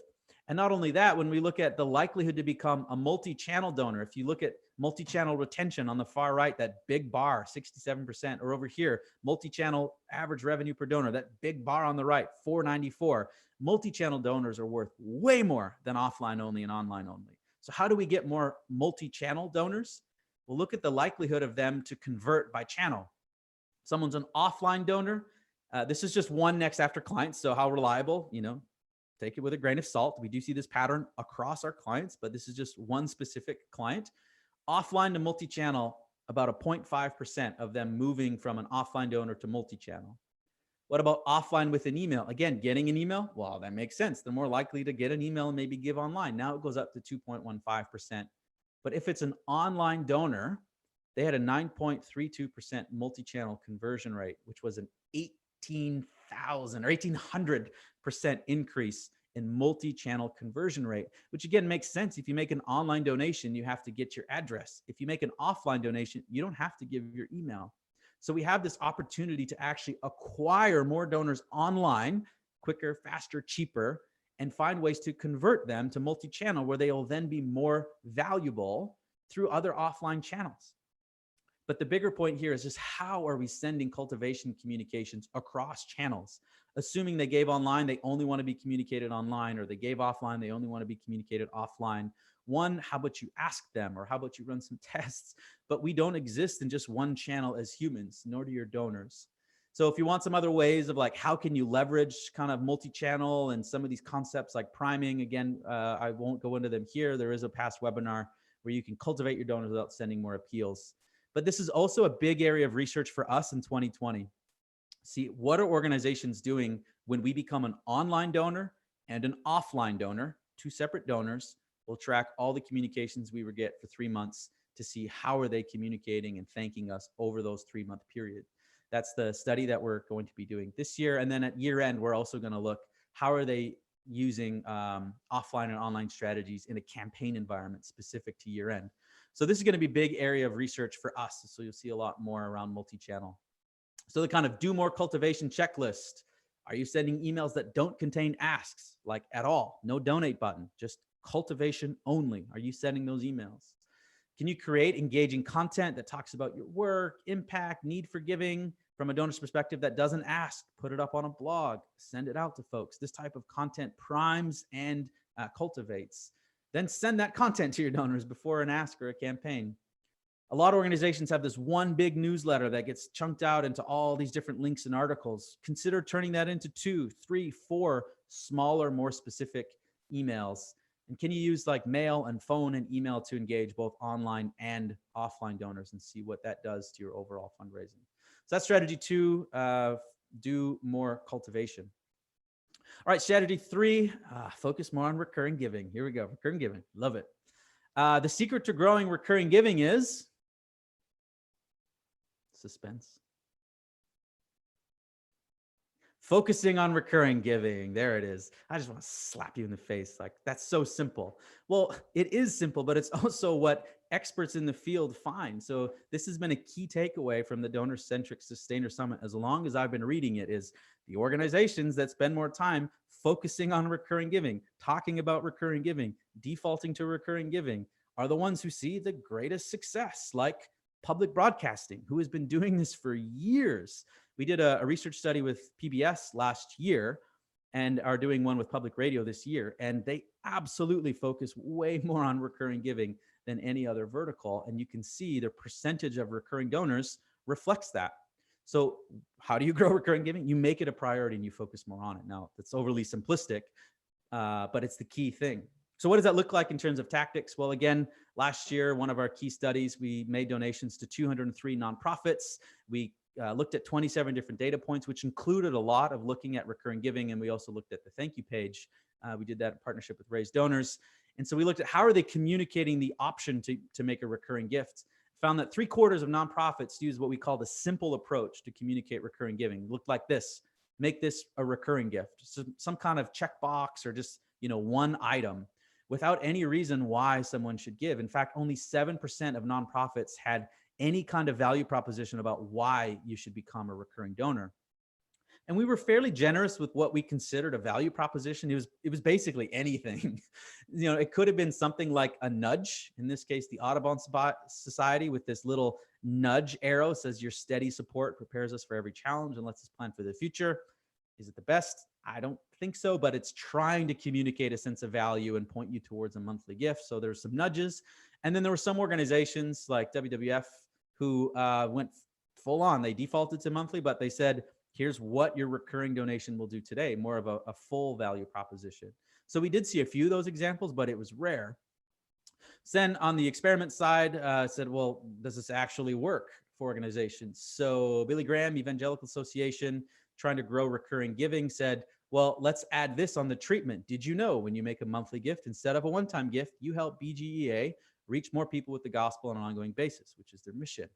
And not only that, when we look at the likelihood to become a multi-channel donor, if you look at multi-channel retention on the far right, that big bar, 67%, or over here, multi-channel average revenue per donor, that big bar on the right, 494. Multi-channel donors are worth way more than offline only and online only. So how do we get more multi-channel donors? We'll look at the likelihood of them to convert by channel. Someone's an offline donor. This is just one NextAfter client. So how reliable, take it with a grain of salt. We do see this pattern across our clients, but this is just one specific client. Offline to multi-channel, about a 0.5% of them moving from an offline donor to multi-channel. What about offline with an email? Again, getting an email, well, that makes sense. They're more likely to get an email and maybe give online. Now it goes up to 2.15%. But if it's an online donor, they had a 9.32% multi-channel conversion rate, which was an 18,000 or 1,800% increase in multi-channel conversion rate, which again makes sense. If you make an online donation, you have to get your address. If you make an offline donation, you don't have to give your email. So we have this opportunity to actually acquire more donors online, quicker, faster, cheaper, and find ways to convert them to multi-channel, where they will then be more valuable through other offline channels. But the bigger point here is just, how are we sending cultivation communications across channels? Assuming they gave online, they only want to be communicated online, or they gave offline, they only want to be communicated offline. One, how about you ask them, or how about you run some tests? But we don't exist in just one channel as humans, nor do your donors. So if you want some other ways of like, how can you leverage kind of multi-channel and some of these concepts like priming, again, I won't go into them here. There is a past webinar where you can cultivate your donors without sending more appeals. But this is also a big area of research for us in 2020. See, what are organizations doing when we become an online donor and an offline donor, two separate donors? We'll track all the communications we would get for 3 months to see how are they communicating and thanking us over those 3-month period. That's the study that we're going to be doing this year. And then at year end, we're also going to look, how are they using offline and online strategies in a campaign environment specific to year end. So this is going to be a big area of research for us. So you'll see a lot more around multi-channel. So the kind of do more cultivation checklist. Are you sending emails that don't contain asks, like at all? No donate button, just cultivation only. Are you sending those emails? Can you create engaging content that talks about your work, impact, need for giving from a donor's perspective that doesn't ask? Put it up on a blog, send it out to folks. This type of content primes and cultivates. Then send that content to your donors before an ask or a campaign. A lot of organizations have this one big newsletter that gets chunked out into all these different links and articles. Consider turning that into 2, 3, 4 smaller, more specific emails. And can you use like mail and phone and email to engage both online and offline donors and see what that does to your overall fundraising? So that's strategy 2, do more cultivation. All right, strategy 3, focus more on recurring giving. Here we go, recurring giving, love it. The secret to growing recurring giving is suspense. Focusing on recurring giving. There it is. I just want to slap you in the face. Like, that's so simple. Well, it is simple, but it's also what experts in the field find. So this has been a key takeaway from the Donor-Centric Sustainer Summit, as long as I've been reading it, is the organizations that spend more time focusing on recurring giving, talking about recurring giving, defaulting to recurring giving, are the ones who see the greatest success, like public broadcasting, who has been doing this for years. We did a research study with PBS last year and are doing one with public radio this year. And they absolutely focus way more on recurring giving than any other vertical. And you can see the percentage of recurring donors reflects that. So how do you grow recurring giving? You make it a priority and you focus more on it. Now, that's overly simplistic. but it's the key thing. So what does that look like in terms of tactics? Well, again, last year, one of our key studies, we made donations to 203 nonprofits. We looked at 27 different data points, which included a lot of looking at recurring giving. And we also looked at the thank you page. We did that in partnership with Raised Donors. And so we looked at how are they communicating the option to make a recurring gift. Found that 3/4 of nonprofits use what we call the simple approach to communicate recurring giving. It looked like this: make this a recurring gift, so some kind of checkbox or just one item without any reason why someone should give. In fact, only 7% of nonprofits had any kind of value proposition about why you should become a recurring donor. And we were fairly generous with what we considered a value proposition. It was basically anything. It could have been something like a nudge. In this case, the Audubon Society, with this little nudge arrow, says your steady support prepares us for every challenge and lets us plan for the future. Is it the best? I don't think so, but it's trying to communicate a sense of value and point you towards a monthly gift. So there's some nudges. And then there were some organizations like WWF who went full on. They defaulted to monthly, but they said, here's what your recurring donation will do today, more of a full value proposition. So we did see a few of those examples, but it was rare. Then on the experiment side, said, well, does this actually work for organizations? So Billy Graham, Evangelical Association, trying to grow recurring giving, said, well, let's add this on the treatment. Did you know when you make a monthly gift, instead of a one-time gift, you help BGEA reach more people with the gospel on an ongoing basis, which is their mission.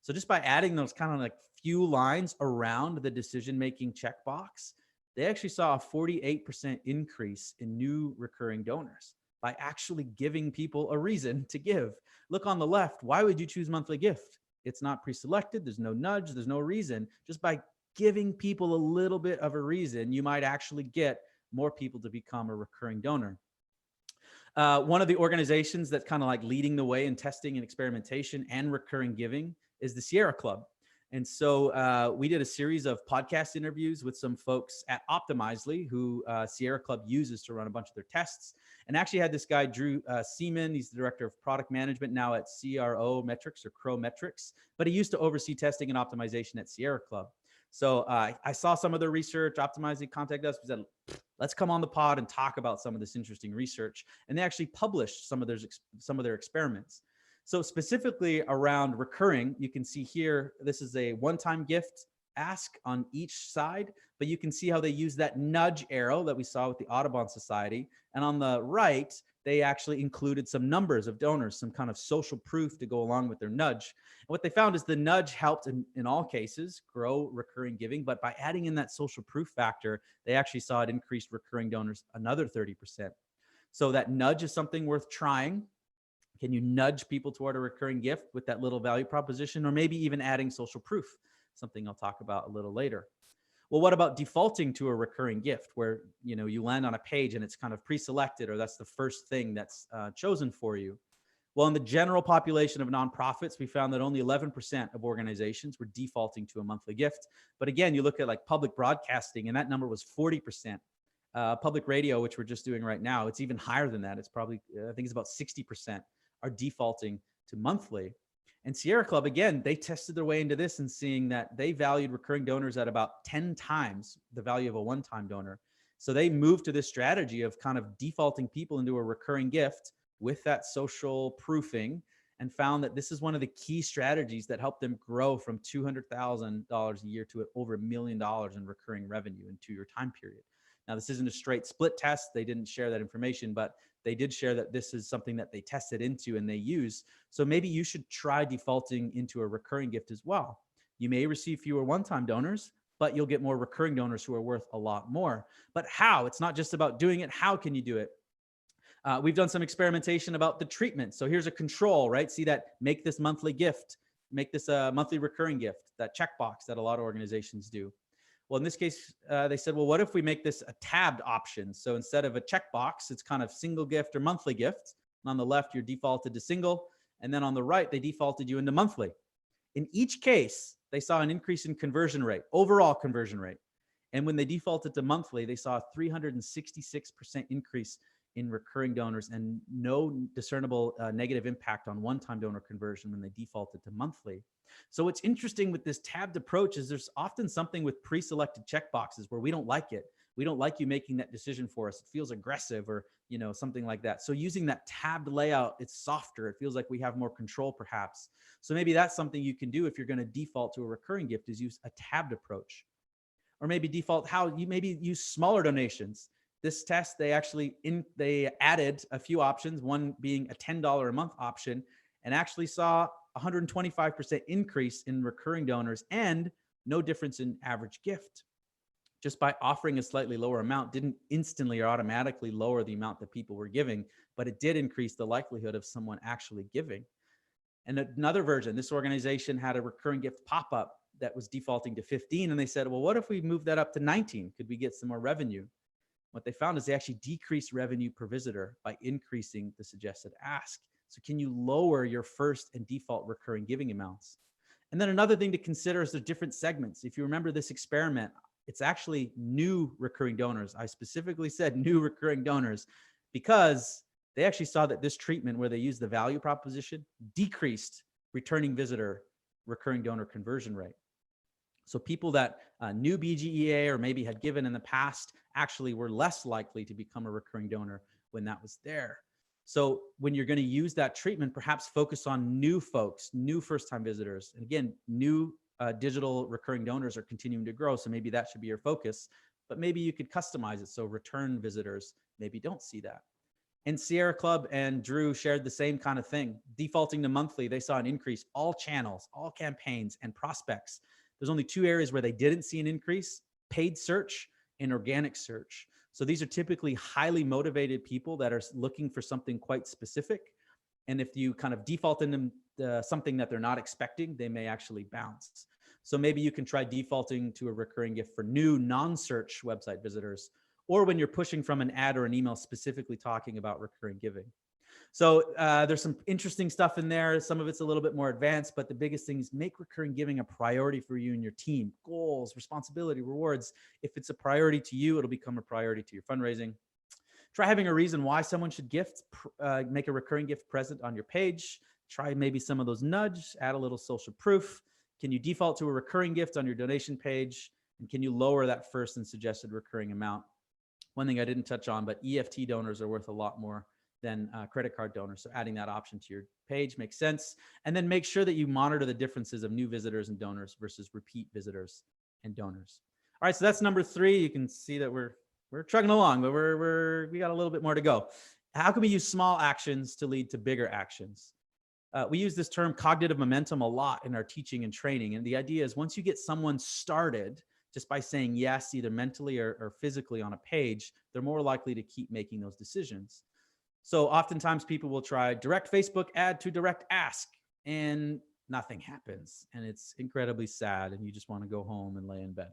So just by adding those kind of like few lines around the decision-making checkbox, they actually saw a 48% increase in new recurring donors by actually giving people a reason to give. Look on the left. Why would you choose monthly gift? It's not pre-selected. There's no nudge. There's no reason. Just by giving people a little bit of a reason, you might actually get more people to become a recurring donor. One of the organizations that's kind of like leading the way in testing and experimentation and recurring giving is the Sierra Club. And so we did a series of podcast interviews with some folks at Optimizely, who Sierra Club uses to run a bunch of their tests. And actually had this guy, Drew Seaman. He's the director of product management now at CRO Metrics or Crow Metrics, but he used to oversee testing and optimization at Sierra Club. So I saw some of their research. Optimizely contacted us. We said, let's come on the pod and talk about some of this interesting research. And they actually published some of their experiments. So specifically around recurring, you can see here, this is a one-time gift ask on each side, but you can see how they use that nudge arrow that we saw with the Audubon Society. And on the right, they actually included some numbers of donors, some kind of social proof to go along with their nudge. And what they found is the nudge helped in all cases grow recurring giving, but by adding in that social proof factor, they actually saw it increased recurring donors another 30%. So that nudge is something worth trying. Can you nudge people toward a recurring gift with that little value proposition, or maybe even adding social proof, something I'll talk about a little later. Well, what about defaulting to a recurring gift where you land on a page and it's kind of pre-selected, or that's the first thing that's chosen for you? Well, in the general population of nonprofits, we found that only 11% of organizations were defaulting to a monthly gift. But again, you look at like public broadcasting, and that number was 40%. Public radio, which we're just doing right now, it's even higher than that. It's probably, I think it's about 60% are defaulting to monthly. And Sierra Club, again, they tested their way into this and seeing that they valued recurring donors at about 10 times the value of a one-time donor. So they moved to this strategy of kind of defaulting people into a recurring gift with that social proofing, and found that this is one of the key strategies that helped them grow from $200,000 a year to over $1 million in recurring revenue in a 2-year time period. Now, this isn't a straight split test. They didn't share that information, but they did share that this is something that they tested into and they use. So maybe you should try defaulting into a recurring gift as well. You may receive fewer one-time donors, but you'll get more recurring donors who are worth a lot more. But how? It's not just about doing it. How can you do it? We've done some experimentation about the treatment. So here's a control, right? See that, make this monthly gift, make this a monthly recurring gift, that checkbox that a lot of organizations do. Well, in this case, they said, well, what if we make this a tabbed option? So instead of a checkbox, it's kind of single gift or monthly gift. And on the left, you're defaulted to single. And then on the right, they defaulted you into monthly. In each case, they saw an increase in conversion rate, overall conversion rate. And when they defaulted to monthly, they saw a 366% increase in recurring donors and no discernible negative impact on one-time donor conversion when they defaulted to monthly. So what's interesting with this tabbed approach is there's often something with pre-selected checkboxes where we don't like it. We don't like you making that decision for us. It feels aggressive, or, something like that. So using that tabbed layout, it's softer. It feels like we have more control perhaps. So maybe that's something you can do if you're going to default to a recurring gift, is use a tabbed approach. Or maybe default how you maybe use smaller donations. This test, they added a few options, one being a $10 a month option, and actually saw 125% increase in recurring donors and no difference in average gift. Just by offering a slightly lower amount didn't instantly or automatically lower the amount that people were giving, but it did increase the likelihood of someone actually giving. And another version, this organization had a recurring gift pop-up that was defaulting to 15. And they said, well, what if we move that up to 19? Could we get some more revenue? What they found is they actually decreased revenue per visitor by increasing the suggested ask. So can you lower your first and default recurring giving amounts? And then another thing to consider is the different segments. If you remember this experiment, it's actually new recurring donors. I specifically said new recurring donors because they actually saw that this treatment, where they used the value proposition, decreased returning visitor recurring donor conversion rate. So people that knew BGEA or maybe had given in the past actually were less likely to become a recurring donor when that was there. So when you're going to use that treatment, perhaps focus on new folks, new first-time visitors. And again, new digital recurring donors are continuing to grow. So maybe that should be your focus, but maybe you could customize it so return visitors maybe don't see that. And Sierra Club and Drew shared the same kind of thing. Defaulting to monthly, they saw an increase, all channels, all campaigns, and prospects. There's only two areas where they didn't see an increase: paid search and organic search. So these are typically highly motivated people that are looking for something quite specific. And if you kind of default in them something that they're not expecting, they may actually bounce. So maybe you can try defaulting to a recurring gift for new non-search website visitors, or when you're pushing from an ad or an email specifically talking about recurring giving. So there's some interesting stuff in there. Some of it's a little bit more advanced, but the biggest thing is make recurring giving a priority for you and your team. Goals, responsibility, rewards. If it's a priority to you, it'll become a priority to your fundraising. Try having a reason why someone should gift. Make a recurring gift present on your page. Try maybe some of those nudges, add a little social proof. Can you default to a recurring gift on your donation page? And can you lower that first and suggested recurring amount? One thing I didn't touch on, but EFT donors are worth a lot more than credit card donors. So adding that option to your page makes sense. And then make sure that you monitor the differences of new visitors and donors versus repeat visitors and donors. All right, so that's number 3. You can see that we're trucking along, but we got a little bit more to go. How can we use small actions to lead to bigger actions? We use this term cognitive momentum a lot in our teaching and training. And the idea is once you get someone started, just by saying yes, either mentally or physically on a page, they're more likely to keep making those decisions. So oftentimes people will try direct Facebook ad to direct ask, and nothing happens. And it's incredibly sad, and you just want to go home and lay in bed.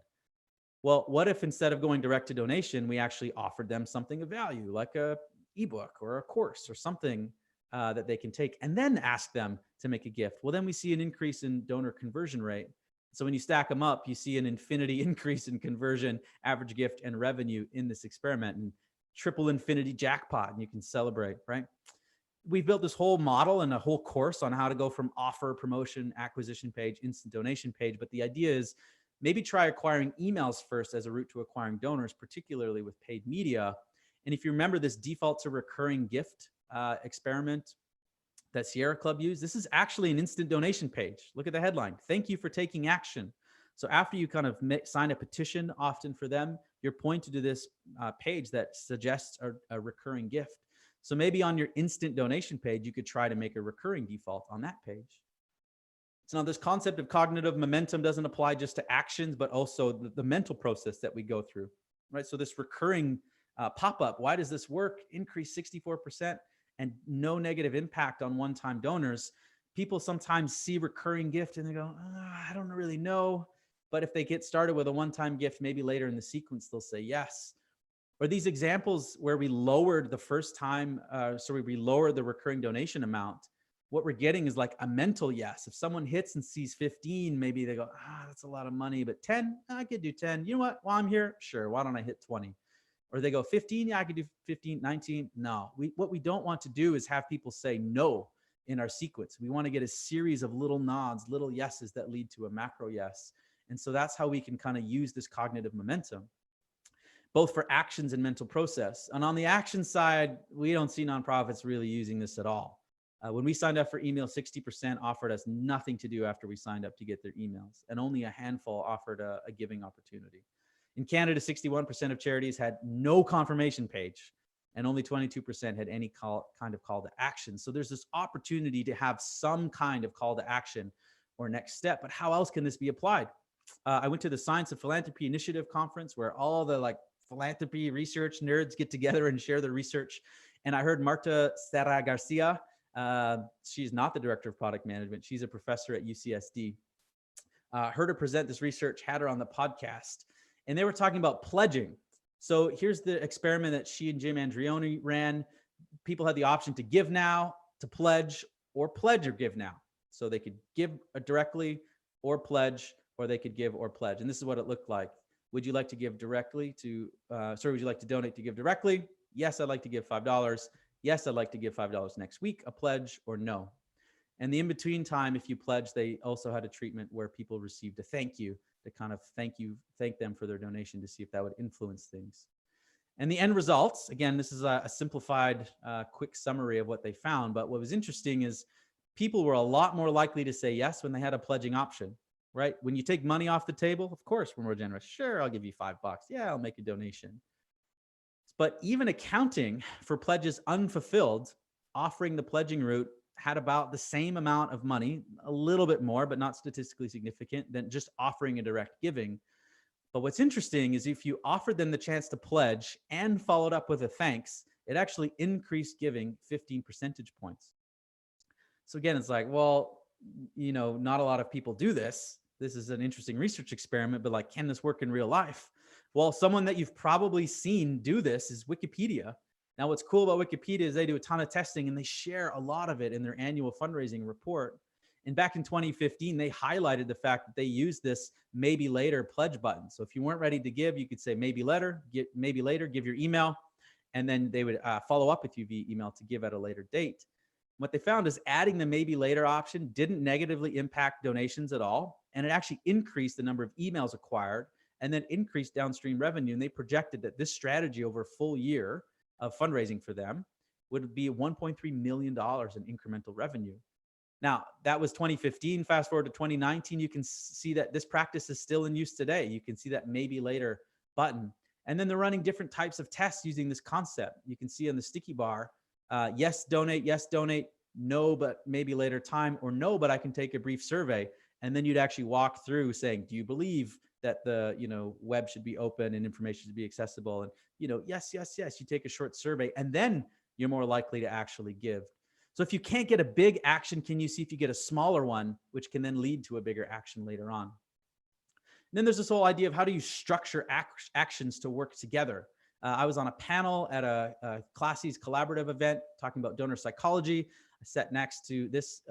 Well, what if instead of going direct to donation, we actually offered them something of value, like a ebook or a course or something that they can take, and then ask them to make a gift? Well, then we see an increase in donor conversion rate. So when you stack them up, you see an infinity increase in conversion, average gift, and revenue in this experiment, and triple infinity jackpot, and you can celebrate, right? We've built this whole model and a whole course on how to go from offer, promotion, acquisition page, instant donation page. But the idea is maybe try acquiring emails first as a route to acquiring donors, particularly with paid media. And if you remember this default to recurring gift experiment that Sierra Club used, this is actually an instant donation page. Look at the headline: thank you for taking action. So after you kind of sign a petition, often for them, you're pointed to this page that suggests a recurring gift. So maybe on your instant donation page, you could try to make a recurring default on that page. So now this concept of cognitive momentum doesn't apply just to actions, but also the mental process that we go through, right? So this recurring pop-up, why does this work? Increase 64% and no negative impact on one-time donors. People sometimes see recurring gift and they go, I don't really know. But if they get started with a one-time gift, maybe later in the sequence, they'll say yes. Or these examples where we lowered the first time, we lowered the recurring donation amount, what we're getting is like a mental yes. If someone hits and sees 15, maybe they go, that's a lot of money, but 10, I could do 10. You know what? While I'm here, sure, why don't I hit 20? Or they go 15, yeah, I could do 15, 19. No, what we don't want to do is have people say no in our sequence. We want to get a series of little nods, little yeses that lead to a macro yes. And so that's how we can kind of use this cognitive momentum. both for actions and mental process. And on the action side, we don't see nonprofits really using this at all. When we signed up for email, 60% offered us nothing to do after we signed up to get their emails, and only a handful offered a giving opportunity. In Canada, 61% of charities had no confirmation page, and only 22% had any kind of call to action. So there's this opportunity to have some kind of call to action or next step. But how else can this be applied? I went to the Science of Philanthropy Initiative conference, where all the philanthropy research nerds get together and share their research. And I heard Marta Serra Garcia. She's not the director of product management. She's a professor at UCSD. Heard her present this research, had her on the podcast, and they were talking about pledging. So here's the experiment that she and Jim Andrioni ran. People had the option to give now, to pledge, or pledge or give now. So they could give directly or pledge, or they could give or pledge. And this is what it looked like. Would you like to give directly to, would you like to donate to give directly? Yes, I'd like to give $5. Yes, I'd like to give $5 next week, a pledge, or no. And the in-between time, if you pledge, they also had a treatment where people received a thank you to kind of thank them for their donation, to see if that would influence things. And the end results, again, this is a simplified, quick summary of what they found. But what was interesting is people were a lot more likely to say yes when they had a pledging option, right? When you take money off the table, of course, we're more generous. Sure, I'll give you $5. Yeah, I'll make a donation. But even accounting for pledges unfulfilled, offering the pledging route had about the same amount of money, a little bit more, but not statistically significant, than just offering a direct giving. But what's interesting is if you offered them the chance to pledge and followed up with a thanks, it actually increased giving 15 percentage points. So again, it's like, well, not a lot of people do this. This is an interesting research experiment, but can this work in real life? Well, someone that you've probably seen do this is Wikipedia. Now, what's cool about Wikipedia is they do a ton of testing, and they share a lot of it in their annual fundraising report. And back in 2015, they highlighted the fact that they used this maybe later pledge button. So if you weren't ready to give, you could say maybe later, give your email, and then they would follow up with you via email to give at a later date. What they found is adding the maybe later option didn't negatively impact donations at all, and it actually increased the number of emails acquired and then increased downstream revenue. And they projected that this strategy over a full year of fundraising for them would be $1.3 million in incremental revenue. Now, that was 2015. Fast forward to 2019, you can see that this practice is still in use today. You can see that maybe later button. And then they're running different types of tests using this concept. You can see on the sticky bar, yes, donate, no, but maybe later time, or no, but I can take a brief survey. And then you'd actually walk through saying, do you believe that the web should be open and information should be accessible? And yes. You take a short survey, and then you're more likely to actually give. So if you can't get a big action, can you see if you get a smaller one, which can then lead to a bigger action later on? And then there's this whole idea of how do you structure actions to work together? I was on a panel at a Classes collaborative event talking about donor psychology. I sat next to this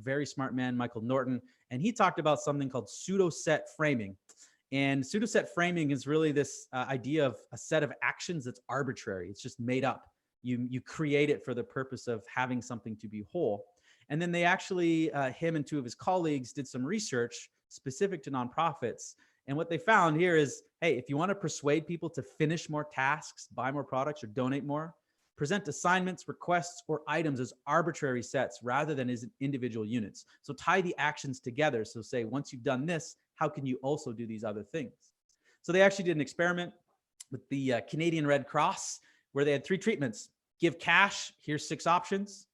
very smart man, Michael Norton, and he talked about something called pseudo-set framing. And pseudo-set framing is really this idea of a set of actions that's arbitrary. It's just made up. You create it for the purpose of having something to be whole. And then they actually, him and two of his colleagues did some research specific to nonprofits. And what they found here is, hey, if you want to persuade people to finish more tasks, buy more products, or donate more, present assignments, requests, or items as arbitrary sets rather than as individual units. So tie the actions together. So say, once you've done this, how can you also do these other things? So they actually did an experiment with the Canadian Red Cross, where they had 3 treatments. Give cash, here's 6 options.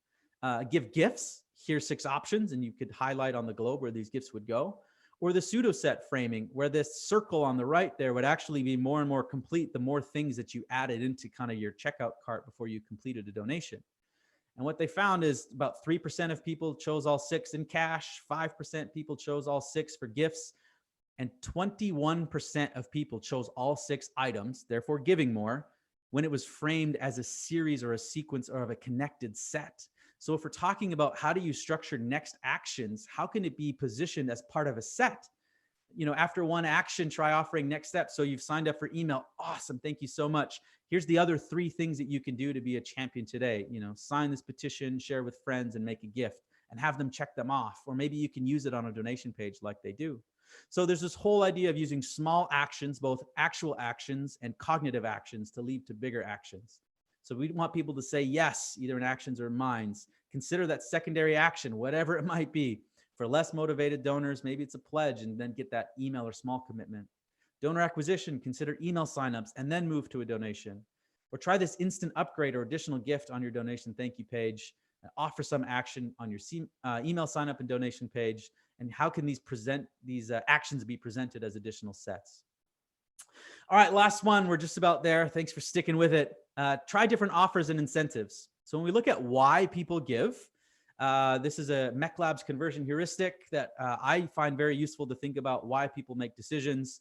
Give gifts, here's 6 options. And you could highlight on the globe where these gifts would go. Or the pseudo-set framing, where this circle on the right there would actually be more and more complete the more things that you added into kind of your checkout cart before you completed a donation. And what they found is about 3% of people chose all 6 in cash, 5% people chose all 6 for gifts, and 21% of people chose all 6 items, therefore giving more, when it was framed as a series or a sequence or of a connected set. So if we're talking about how do you structure next actions, how can it be positioned as part of a set? After one action, try offering next step. So you've signed up for email. Awesome. Thank you so much. Here's the other 3 things that you can do to be a champion today. Sign this petition, share with friends, and make a gift. and have them check them off. Or maybe you can use it on a donation page like they do. So there's this whole idea of using small actions, both actual actions and cognitive actions, to lead to bigger actions. So we want people to say yes, either in actions or in minds. Consider that secondary action, whatever it might be. For less motivated donors, maybe it's a pledge and then get that email or small commitment. Donor acquisition, consider email signups and then move to a donation. Or try this instant upgrade or additional gift on your donation thank you page. Offer some action on your email sign up and donation page. And how can these actions be presented as additional sets? All right, last one. We're just about there. Thanks for sticking with it. Try different offers and incentives. So when we look at why people give, this is a MEC Labs conversion heuristic that I find very useful to think about why people make decisions.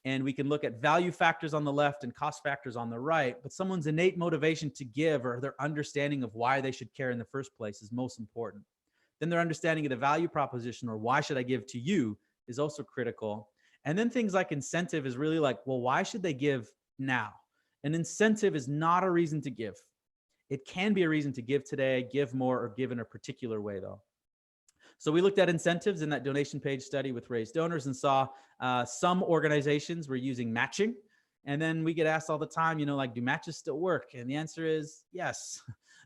And we can look at value factors on the left and cost factors on the right, but someone's innate motivation to give or their understanding of why they should care in the first place is most important. Then their understanding of the value proposition, or why should I give to you, is also critical. And then things like incentive is really like, well, why should they give now? An incentive is not a reason to give. It can be a reason to give today, give more, or give in a particular way though. So we looked at incentives in that donation page study with raised donors and saw some organizations were using matching. And then we get asked all the time, like, do matches still work? And the answer is yes.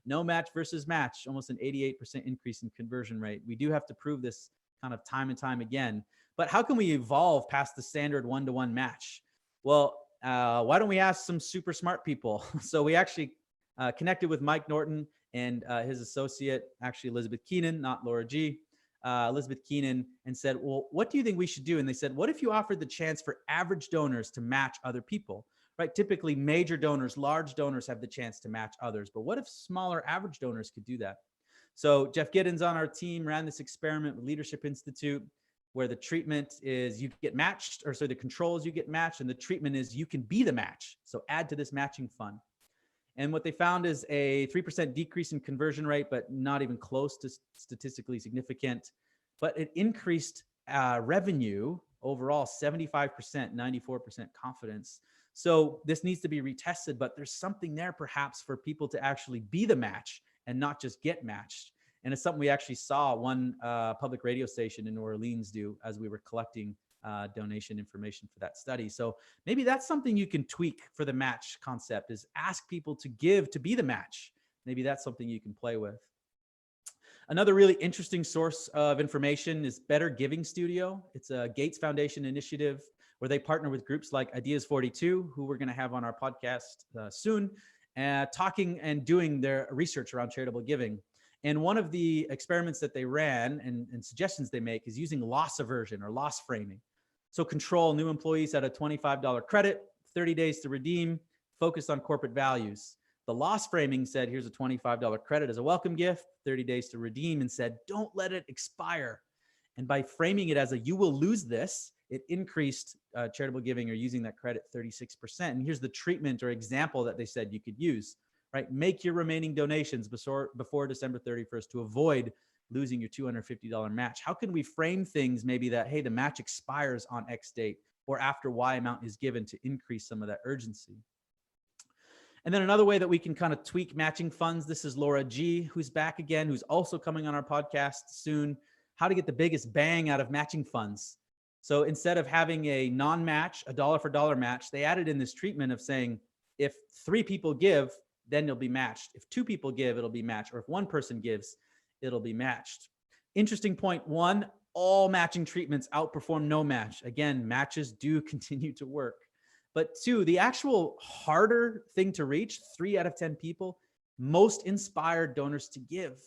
No match versus match, almost an 88% increase in conversion rate. We do have to prove this kind of time and time again. But how can we evolve past the standard one-to-one match? Well, why don't we ask some super smart people? So we actually connected with Mike Norton and his associate, actually Elizabeth Keenan, not Laura G. Elizabeth Keenan, and said, well, what do you think we should do? And they said, what if you offered the chance for average donors to match other people, right? Typically major donors, large donors have the chance to match others, but what if smaller average donors could do that? So Jeff Giddens on our team ran this experiment with Leadership Institute where the treatment is you get matched, or so the control is you get matched, and the treatment is you can be the match. So add to this matching fund. And what they found is a 3% decrease in conversion rate, but not even close to statistically significant. But it increased revenue overall, 75%, 94% confidence. So this needs to be retested, but there's something there perhaps for people to actually be the match and not just get matched. And it's something we actually saw one public radio station in New Orleans do as we were collecting donation information for that study. So maybe that's something you can tweak for the match concept, is ask people to give to be the match. Maybe that's something you can play with. Another really interesting source of information is Better Giving Studio. It's a Gates Foundation initiative where they partner with groups like Ideas 42, who we're going to have on our podcast soon, talking and doing their research around charitable giving. And one of the experiments that they ran and suggestions they make is using loss aversion or loss framing. So control new employees at a $25 credit, 30 days to redeem, focused on corporate values. The loss framing said, here's a $25 credit as a welcome gift, 30 days to redeem, and said, don't let it expire. And by framing it as a you will lose this, it increased charitable giving or using that credit 36%. And here's the treatment or example that they said you could use, right? Make your remaining donations before December 31st to avoid losing your $250 match. How can we frame things maybe that, hey, the match expires on X date or after Y amount is given to increase some of that urgency? And then another way that we can kind of tweak matching funds, this is Laura G, who's back again, who's also coming on our podcast soon, how to get the biggest bang out of matching funds. So instead of having a non-match, a dollar for dollar match, they added in this treatment of saying, if 3 people give, then you'll be matched. If 2 people give, it'll be matched. Or if 1 person gives, it'll be matched. Interesting point 1, all matching treatments outperform no match. Again, matches do continue to work. But 2, the actual harder thing to reach, 3 out of 10 people, most inspired donors to give.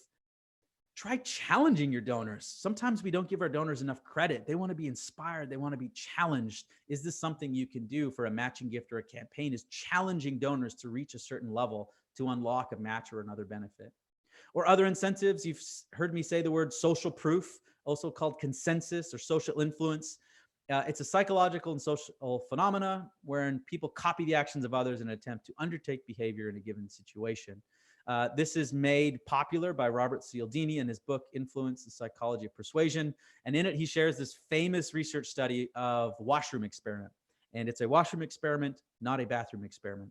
Try challenging your donors. Sometimes we don't give our donors enough credit. They want to be inspired. They want to be challenged. Is this something you can do for a matching gift or a campaign? Is challenging donors to reach a certain level to unlock a match or another benefit. Or other incentives, you've heard me say the word social proof, also called consensus or social influence. It's a psychological and social phenomena wherein people copy the actions of others in an attempt to undertake behavior in a given situation. This is made popular by Robert Cialdini in his book, Influence, the Psychology of Persuasion. And in it, he shares this famous research study of washroom experiment. And it's a washroom experiment, not a bathroom experiment.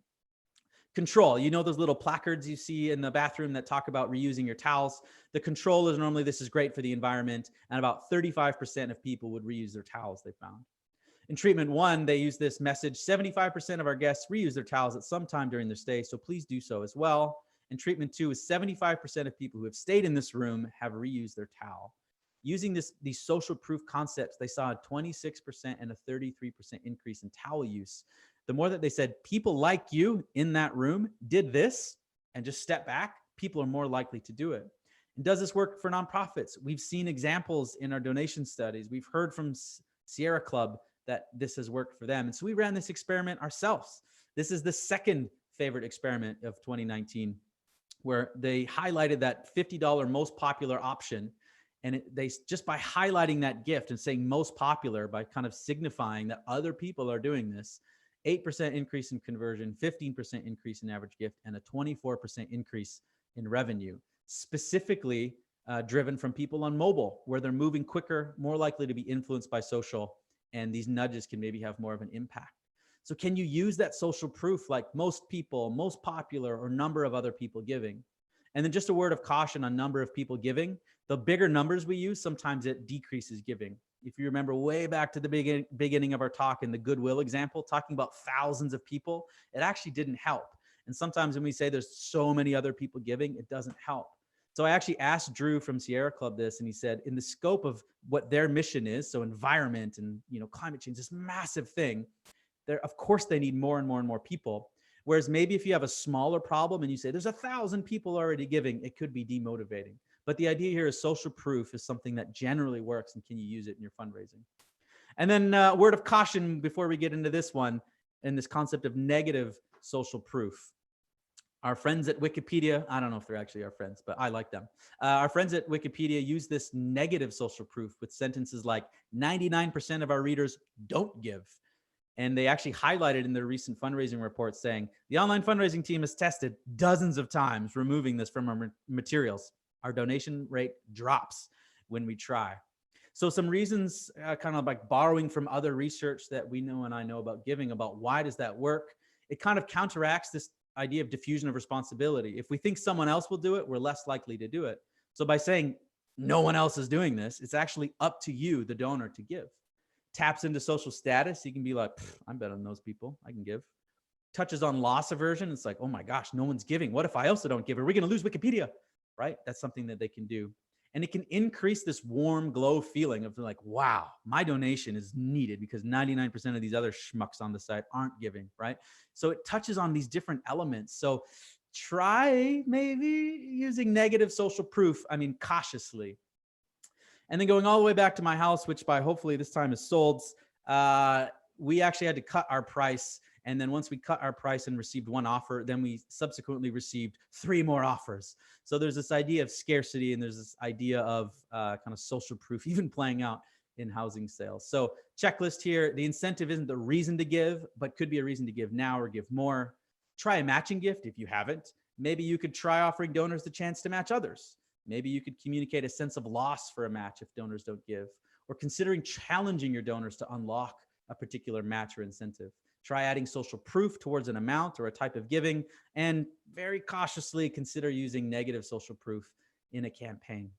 Control, you know, those little placards you see in the bathroom that talk about reusing your towels. The control is normally this is great for the environment, and about 35% of people would reuse their towels, they found. In treatment one, they use this message: 75% of our guests reuse their towels at some time during their stay, so please do so as well. In treatment two is 75% of people who have stayed in this room have reused their towel. Using these social proof concepts, they saw a 26% and a 33% increase in towel use. The more that they said people like you in that room did this and just step back, people are more likely to do it. And does this work for nonprofits? We've seen examples in our donation studies. We've heard from Sierra Club that this has worked for them. And so we ran this experiment ourselves. This is the second favorite experiment of 2019, where they highlighted that $50 most popular option. And they just by highlighting that gift and saying most popular, by kind of signifying that other people are doing this, 8% increase in conversion, 15% increase in average gift, and a 24% increase in revenue, specifically driven from people on mobile, where they're moving quicker, more likely to be influenced by social, and these nudges can maybe have more of an impact. So can you use that social proof like most people, most popular, or number of other people giving? And then just a word of caution on number of people giving. The bigger numbers we use, sometimes it decreases giving. If you remember way back to the beginning of our talk in the Goodwill example, talking about thousands of people, it actually didn't help. And sometimes when we say there's so many other people giving, it doesn't help. So I actually asked Drew from Sierra Club this, and he said, in the scope of what their mission is, so environment and climate change, this massive thing, of course they need more and more and more people. Whereas maybe if you have a smaller problem and you say there's 1,000 people already giving, it could be demotivating. But the idea here is social proof is something that generally works, and can you use it in your fundraising? And then word of caution before we get into this one, and this concept of negative social proof. Our friends at Wikipedia, I don't know if they're actually our friends, but I like them. Our friends at Wikipedia use this negative social proof with sentences like 99% of our readers don't give. And they actually highlighted in their recent fundraising report saying, the online fundraising team has tested dozens of times removing this from our materials. Our donation rate drops when we try. So some reasons, kind of like borrowing from other research that we know and I know about giving, about why does that work? It kind of counteracts this idea of diffusion of responsibility. If we think someone else will do it, we're less likely to do it. So by saying no one else is doing this, it's actually up to you, the donor, to give. Taps into social status. You can be like, I'm better than those people, I can give. Touches on loss aversion. It's like, oh my gosh, no one's giving. What if I also don't give? Are we going to lose Wikipedia? Right? That's something that they can do. And it can increase this warm glow feeling of like, wow, my donation is needed because 99% of these other schmucks on the site aren't giving, right? So it touches on these different elements. So try maybe using negative social proof, cautiously. And then going all the way back to my house, which by hopefully this time is sold, we actually had to cut our price. And then once we cut our price and received one offer, then we subsequently received 3 more offers. So there's this idea of scarcity, and there's this idea of kind of social proof even playing out in housing sales. So checklist here, the incentive isn't the reason to give, but could be a reason to give now or give more. Try a matching gift if you haven't. Maybe you could try offering donors the chance to match others. Maybe you could communicate a sense of loss for a match if donors don't give, or considering challenging your donors to unlock a particular match or incentive. Try adding social proof towards an amount or a type of giving, and very cautiously consider using negative social proof in a campaign.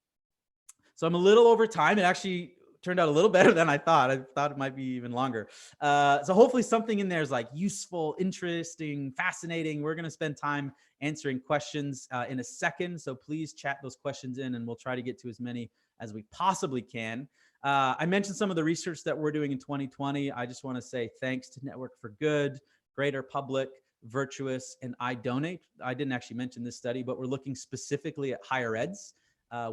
So I'm a little over time. It actually turned out a little better than I thought. I thought it might be even longer. So hopefully something in there is like useful, interesting, fascinating. We're going to spend time answering questions in a second. So please chat those questions in, and we'll try to get to as many as we possibly can. I mentioned some of the research that we're doing in 2020. I just want to say thanks to Network for Good, Greater Public, Virtuous, and I Donate. I didn't actually mention this study, but we're looking specifically at higher eds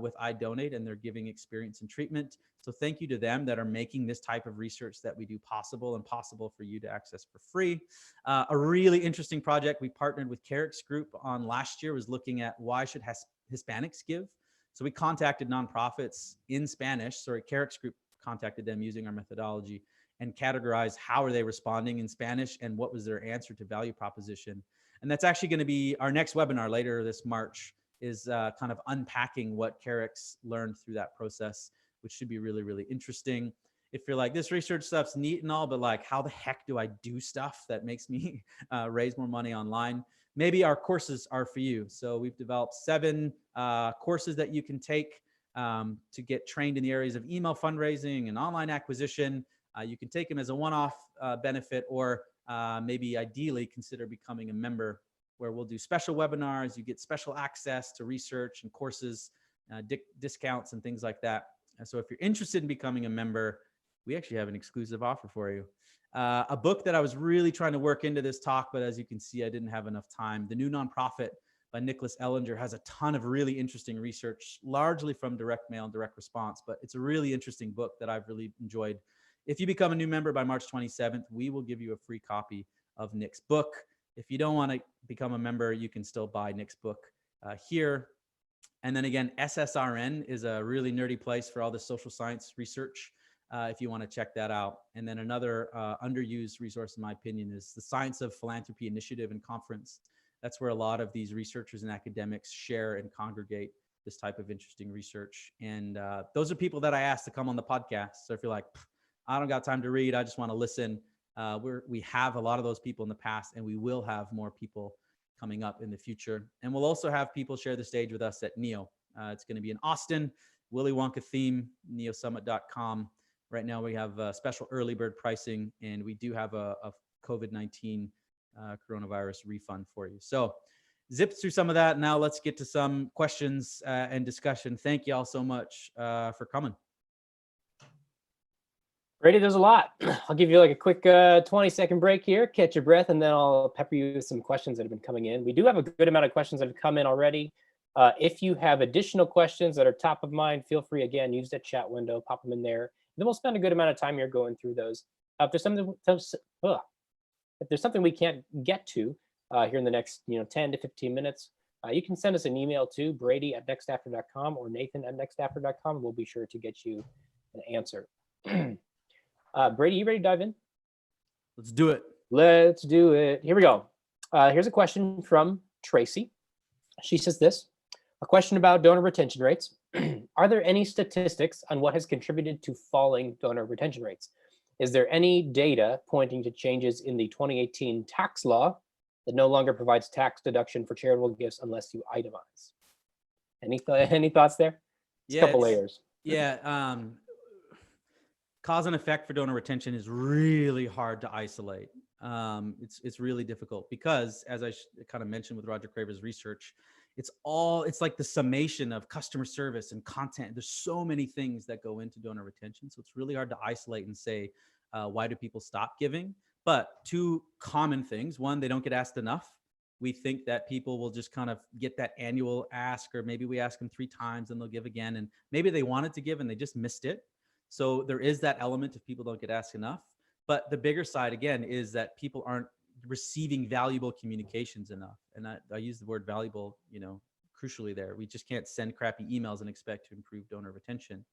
with I Donate and their giving experience and treatment. So thank you to them that are making this type of research that we do possible, and possible for you to access for free. A really interesting project we partnered with Carrick's group on last year was looking at why should Hispanics give? So we contacted nonprofits in Spanish. Carrick's group contacted them using our methodology and categorized how are they responding in Spanish and what was their answer to value proposition. And that's actually going to be our next webinar later this March, is kind of unpacking what Carrick's learned through that process, which should be really, really interesting. If you're like, this research stuff's neat and all, but like, how the heck do I do stuff that makes me raise more money online? maybe our courses are for you. So we've developed 7 courses that you can take to get trained in the areas of email fundraising and online acquisition. You can take them as a one-off benefit, or maybe ideally consider becoming a member, where we'll do special webinars. You get special access to research and courses, discounts and things like that. And so if you're interested in becoming a member, we actually have an exclusive offer for you. A book that I was really trying to work into this talk, but as you can see, I didn't have enough time. The New Nonprofit by Nicholas Ellinger has a ton of really interesting research, largely from direct mail and direct response, but it's a really interesting book that I've really enjoyed. If you become a new member by March 27th, we will give you a free copy of Nick's book. If you don't want to become a member, you can still buy Nick's book here. And then again, SSRN is a really nerdy place for all the social science research, if you want to check that out. And then another underused resource, in my opinion, is the Science of Philanthropy Initiative and Conference. That's where a lot of these researchers and academics share and congregate this type of interesting research. And those are people that I asked to come on the podcast. So if you're like, I don't got time to read, I just want to listen, we have a lot of those people in the past, and we will have more people coming up in the future. And we'll also have people share the stage with us at NEO. It's going to be in Austin, Willy Wonka theme, neosummit.com. Right now we have special early bird pricing, and we do have a COVID-19 coronavirus refund for you. So zip through some of that. Now let's get to some questions and discussion. Thank you all so much for coming. Brady, there's a lot. I'll give you like a quick 20-second break here, catch your breath, and then I'll pepper you with some questions that have been coming in. We do have a good amount of questions that have come in already. If you have additional questions that are top of mind, feel free, again, use that chat window, pop them in there. Then we'll spend a good amount of time here going through those. If there's something we can't get to here in the next 10 to 15 minutes, you can send us an email to brady@nextafter.com or nathan@nextafter.com. We'll be sure to get you an answer. Brady, you ready to dive in? Let's do it. Let's do it. Here we go. Here's a question from Tracy. She says this: a question about donor retention rates. Are there any statistics on what has contributed to falling donor retention rates? Is there any data pointing to changes in the 2018 tax law that no longer provides tax deduction for charitable gifts unless you itemize? Any thoughts there? It's a couple layers. Yeah. Cause and effect for donor retention is really hard to isolate. It's really difficult because, as I kind of mentioned with Roger Craver's research, it's like the summation of customer service and content. There's so many things that go into donor retention. So it's really hard to isolate and say, why do people stop giving? But 2 common things. One, they don't get asked enough. We think that people will just kind of get that annual ask, or maybe we ask them 3 times and they'll give again. And maybe they wanted to give and they just missed it. So there is that element of people don't get asked enough. But the bigger side, again, is that people aren't receiving valuable communications enough. And I use the word valuable, crucially there. We just can't send crappy emails and expect to improve donor retention,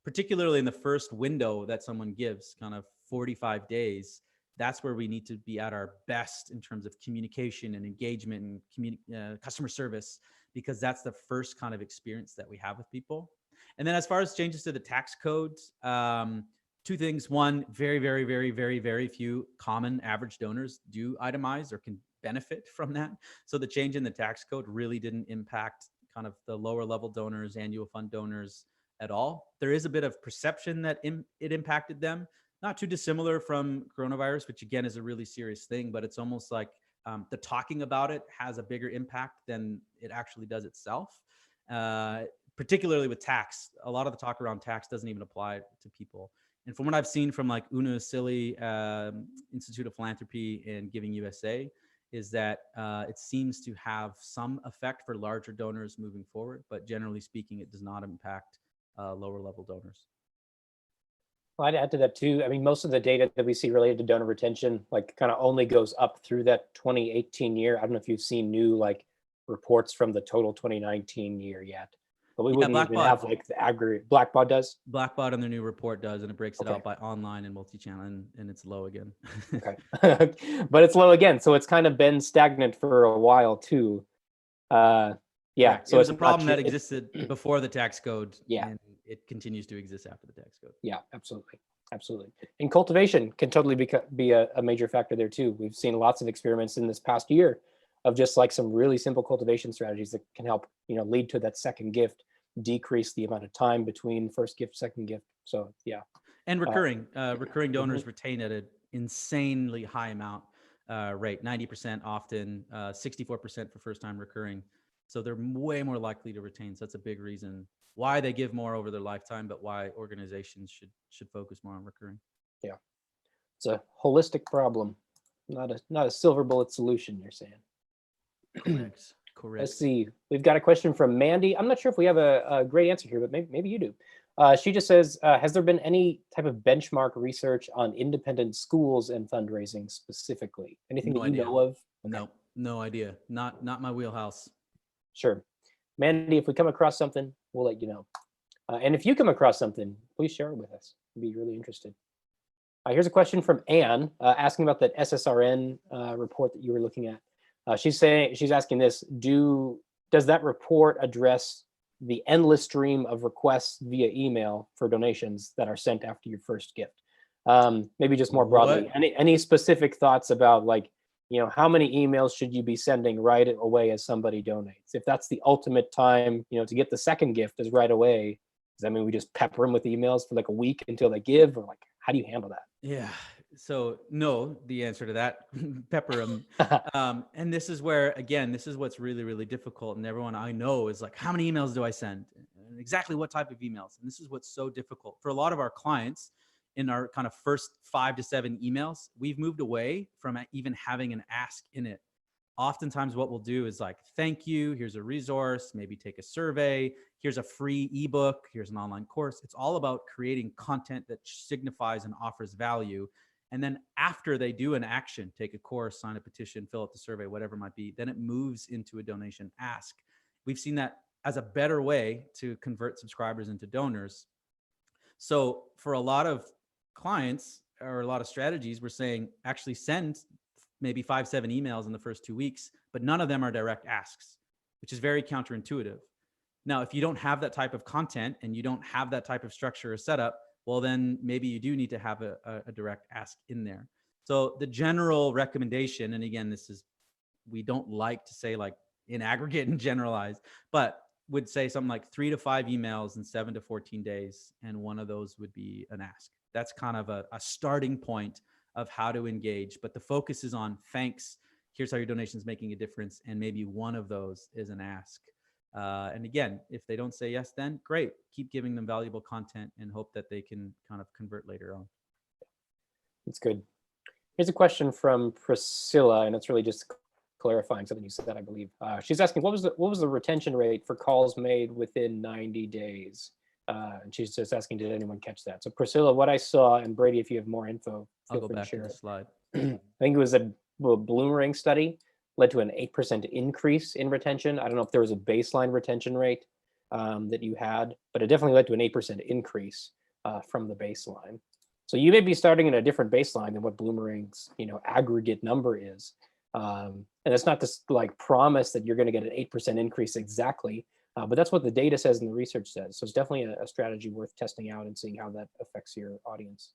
particularly in the first window that someone gives, kind of 45 days. That's where we need to be at our best in terms of communication and engagement and customer service, because that's the first kind of experience that we have with people. And then as far as changes to the tax code, 2 things. One, very, very, very, very, very few common average donors do itemize or can benefit from that. So the change in the tax code really didn't impact kind of the lower level donors, annual fund donors at all. There is a bit of perception that it impacted them, not too dissimilar from coronavirus, which again is a really serious thing, but it's almost like the talking about it has a bigger impact than it actually does itself. Particularly with tax, a lot of the talk around tax doesn't even apply to people. And from what I've seen from like Una Silly, Institute of Philanthropy and Giving USA, is that it seems to have some effect for larger donors moving forward, but generally speaking, it does not impact lower level donors. Well, I'd add to that too. I mean, most of the data that we see related to donor retention, like kind of only goes up through that 2018 year. I don't know if you've seen new like reports from the total 2019 year yet. But we wouldn't even have like the aggregate. Blackbaud does? Blackbaud on their new report does, and it breaks it out by online and multi-channel, and it's low again. Okay. But it's low again. So it's kind of been stagnant for a while too. Yeah. Right. So it was a problem that existed before the tax code. Yeah. And it continues to exist after the tax code. Yeah, absolutely. Absolutely. And cultivation can totally be a major factor there too. We've seen lots of experiments in this past year of just like some really simple cultivation strategies that can help, lead to that second gift, decrease the amount of time between first gift, second gift. So yeah. And recurring donors Mhm. retain at an insanely high amount rate, 90% often, 64% for first time recurring. So they're way more likely to retain. So that's a big reason why they give more over their lifetime, but why organizations should focus more on recurring. Yeah. It's a holistic problem, not a silver bullet solution, you're saying. Correct. Let's Correct. see. We've got a question from Mandy. I'm not sure if we have a great answer here, but maybe you do. She just says, has there been any type of benchmark research on independent schools and fundraising specifically? Anything No that you idea. know of? Okay, No, no idea. Not my wheelhouse. sure. Mandy, if we come across something, we'll let you know. And if you come across something, please share it with us. I'd be really interested. Here's a question from Anne asking about that SSRN report that you were looking at. She's asking this: does that report address the endless stream of requests via email for donations that are sent after your first gift? Maybe just more broadly, What? any specific thoughts about like, how many emails should you be sending right away as somebody donates? If that's the ultimate time, to get the second gift is right away, does that mean we just pepper them with emails for like a week until they give, or like how do you handle that? Yeah. So no, the answer to that, pepper them. And this is where, again, this is what's really, really difficult. And everyone I know is like, how many emails do I send? And exactly what type of emails? And this is what's so difficult for a lot of our clients. In our kind of first 5 to 7 emails, we've moved away from even having an ask in it. Oftentimes what we'll do is like, thank you, here's a resource, maybe take a survey, here's a free ebook, here's an online course. It's all about creating content that signifies and offers value. And then after they do an action, take a course, sign a petition, fill out the survey, whatever it might be, then it moves into a donation ask. We've seen that as a better way to convert subscribers into donors. So for a lot of clients or a lot of strategies, we're saying actually send maybe 5, 7 emails in the first 2 weeks, but none of them are direct asks, which is very counterintuitive. Now, if you don't have that type of content and you don't have that type of structure or setup, well, then maybe you do need to have a direct ask in there. So the general recommendation, and again, we don't like to say like in aggregate and generalize, but would say something like 3 to 5 emails in 7 to 14 days. And one of those would be an ask. That's kind of a starting point of how to engage, but the focus is on thanks. Here's how your donation is making a difference. And maybe one of those is an ask. And again, if they don't say yes, then great. Keep giving them valuable content and hope that they can kind of convert later on. That's good. Here's a question from Priscilla, and it's really just clarifying something you said, I believe. She's asking, what was the retention rate for calls made within 90 days? And she's just asking, did anyone catch that? So Priscilla, what I saw, and Brady, if you have more info, I'll feel go free to back in share the it. slide. I think it was a Bloomerang study, led to an 8% increase in retention. I don't know if there was a baseline retention rate that you had, but it definitely led to an 8% increase from the baseline. So you may be starting at a different baseline than what Bloomerang's aggregate number is. And it's not this like promise that you're going to get an 8% increase exactly, but that's what the data says and the research says. So it's definitely a strategy worth testing out and seeing how that affects your audience.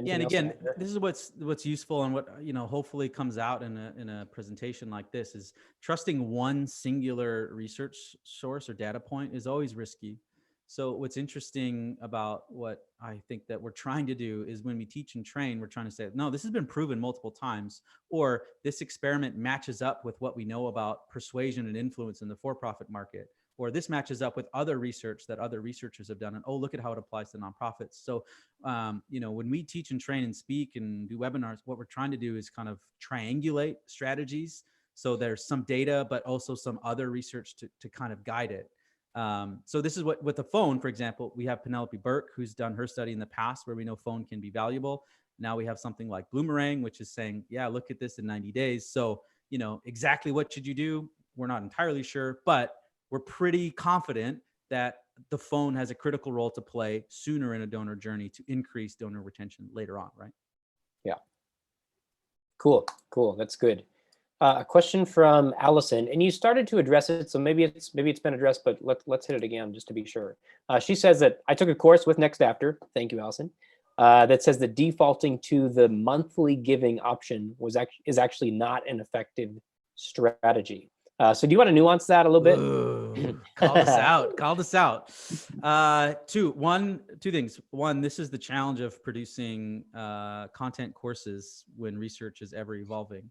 Yeah, Anything and else to again, add there? this is what's useful and what hopefully comes out in a presentation like this is trusting one singular research source or data point is always risky. So what's interesting about what I think that we're trying to do is when we teach and train, we're trying to say, no, this has been proven multiple times, or this experiment matches up with what we know about persuasion and influence in the for-profit market, or this matches up with other research that other researchers have done, and oh, look at how it applies to nonprofits. So when we teach and train and speak and do webinars, what we're trying to do is kind of triangulate strategies. So there's some data, but also some other research to kind of guide it. So this is what, with the phone, for example, we have Penelope Burke, who's done her study in the past where we know phone can be valuable. Now we have something like Bloomerang, which is saying, yeah, look at this in 90 days. So, exactly what should you do? We're not entirely sure, but we're pretty confident that the phone has a critical role to play sooner in a donor journey to increase donor retention later on, right? Yeah. Cool. That's good. A question from Allison, and you started to address it, so maybe it's been addressed, but let's hit it again just to be sure. She says that I took a course with NextAfter. Thank you, Allison. That says that defaulting to the monthly giving option is actually not an effective strategy. So do you want to nuance that a little bit? Ooh, call us out. Call us out. Two things. One, this is the challenge of producing content courses when research is ever evolving,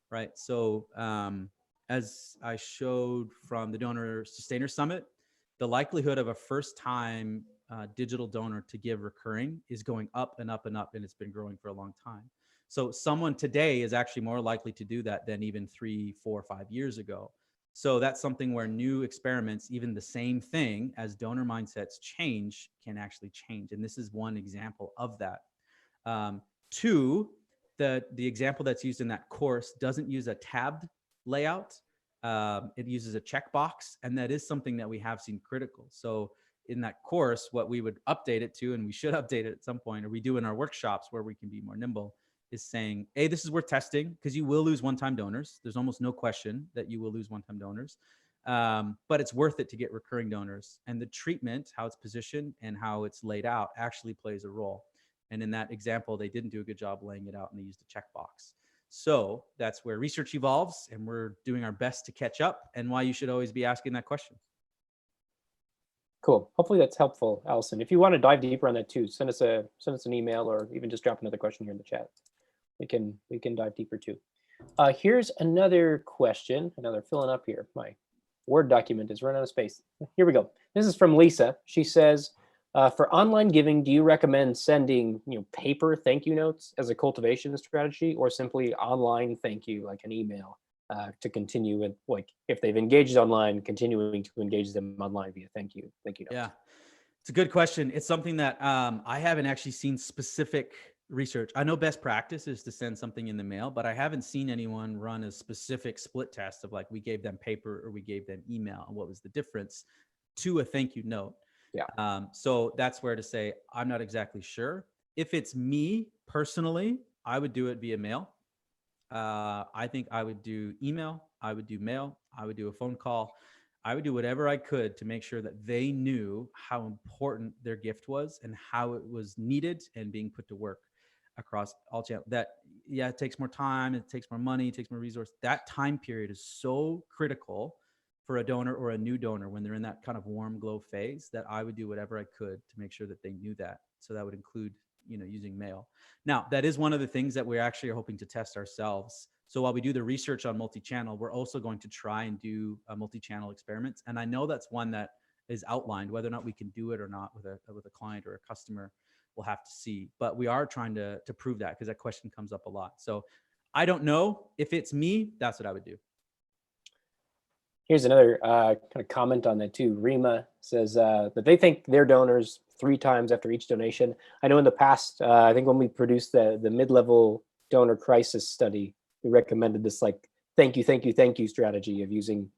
right? So as I showed from the Donor Sustainer Summit, the likelihood of a first-time digital donor to give recurring is going up and up and up, and it's been growing for a long time. So someone today is actually more likely to do that than even 3, 4, 5 years ago. So that's something where new experiments, even the same thing, as donor mindsets change, can actually change. And this is one example of that. Two, the example that's used in that course doesn't use a tabbed layout. It uses a checkbox, and that is something that we have seen critical. So in that course, what we would update it to, and we should update it at some point, or we do in our workshops where we can be more nimble, is saying, hey, this is worth testing because you will lose one-time donors. There's almost no question that you will lose one-time donors, but it's worth it to get recurring donors. And the treatment, how it's positioned and how it's laid out actually plays a role. And in that example, they didn't do a good job laying it out and they used a checkbox. So that's where research evolves, and we're doing our best to catch up, and why you should always be asking that question. Cool. Hopefully that's helpful, Allison. If you want to dive deeper on that too, send us an email, or even just drop another question here in the chat. We can dive deeper too. Here's another question. Another filling up here. My Word document is running out of space. Here we go. This is from Lisa. She says, for online giving, do you recommend sending paper thank you notes as a cultivation strategy, or simply online thank you, like an email, to continue with, like, if they've engaged online, continuing to engage them online via thank you notes? Yeah, it's a good question. It's something that I haven't actually seen specific research. I know best practice is to send something in the mail, but I haven't seen anyone run a specific split test of like, we gave them paper or we gave them email, and what was the difference to a thank you note. Yeah. So that's where to say, I'm not exactly sure. If it's me personally, I would do it via mail. I think I would do email, I would do mail, I would do a phone call. I would do whatever I could to make sure that they knew how important their gift was and how it was needed and being put to work across all channels. That, yeah, it takes more time, it takes more money, it takes more resource. That time period is so critical for a donor or a new donor when they're in that kind of warm glow phase, that I would do whatever I could to make sure that they knew that. So that would include, using mail. Now, that is one of the things that we actually are hoping to test ourselves. So while we do the research on multi-channel, we're also going to try and do multi-channel experiments. And I know that's one that is outlined. Whether or not we can do it or not with a client or a customer, we'll have to see. But we are trying to prove that, because that question comes up a lot. So I don't know. If it's me, that's what I would do. Here's another kind of comment on that too. Rima says that they thank their donors 3 times after each donation. I know in the past, I think when we produced the mid-level donor crisis study, we recommended this like thank you strategy of using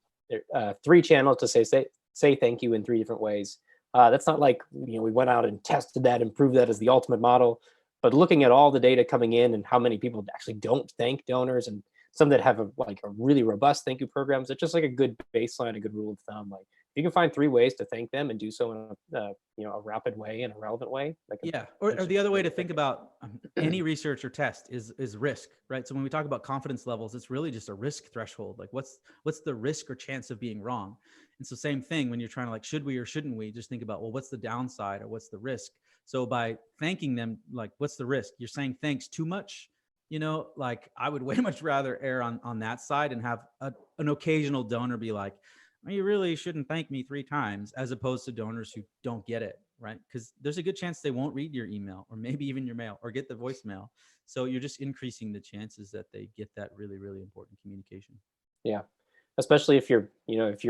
3 channels to say thank you in 3 different ways. That's not like we went out and tested that and proved that as the ultimate model, but looking at all the data coming in and how many people actually don't thank donors, and some that have a really robust thank you programs, it's just like a good baseline, a good rule of thumb. Like, if you can find 3 ways to thank them and do so in a rapid way and a relevant way. Yeah, or the other way to think about any research or test is risk, right? So when we talk about confidence levels, it's really just a risk threshold. Like, what's the risk or chance of being wrong? And so same thing when you're trying to like, should we or shouldn't we? Just think about, well, what's the downside or what's the risk? So by thanking them, like, what's the risk? You're saying thanks too much. Like, I would way much rather err on that side and have an occasional donor be like, well, you really shouldn't thank me 3 times, as opposed to donors who don't get it, right? Because there's a good chance they won't read your email, or maybe even your mail, or get the voicemail. So you're just increasing the chances that they get that really, really important communication. Yeah. Especially if you're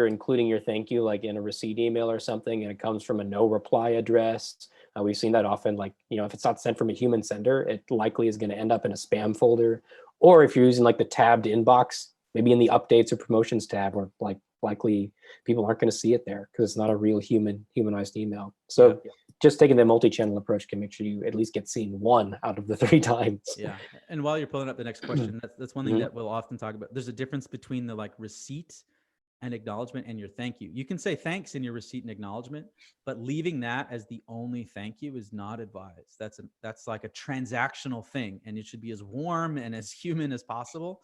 including your thank you like in a receipt email or something, and it comes from a no reply address. We've seen that often. Like, if it's not sent from a human sender, it likely is going to end up in a spam folder. Or if you're using like the tabbed inbox, maybe in the updates or promotions tab, where like likely people aren't going to see it there because it's not a real humanized email. So just taking the multi-channel approach can make sure you at least get seen 1 out of the 3 times. Yeah. And while you're pulling up the next question, that's one thing that we'll often talk about. There's a difference between the like receipt and acknowledgement and your thank you. You can say thanks in your receipt and acknowledgement, but leaving that as the only thank you is not advised. That's like a transactional thing, and it should be as warm and as human as possible.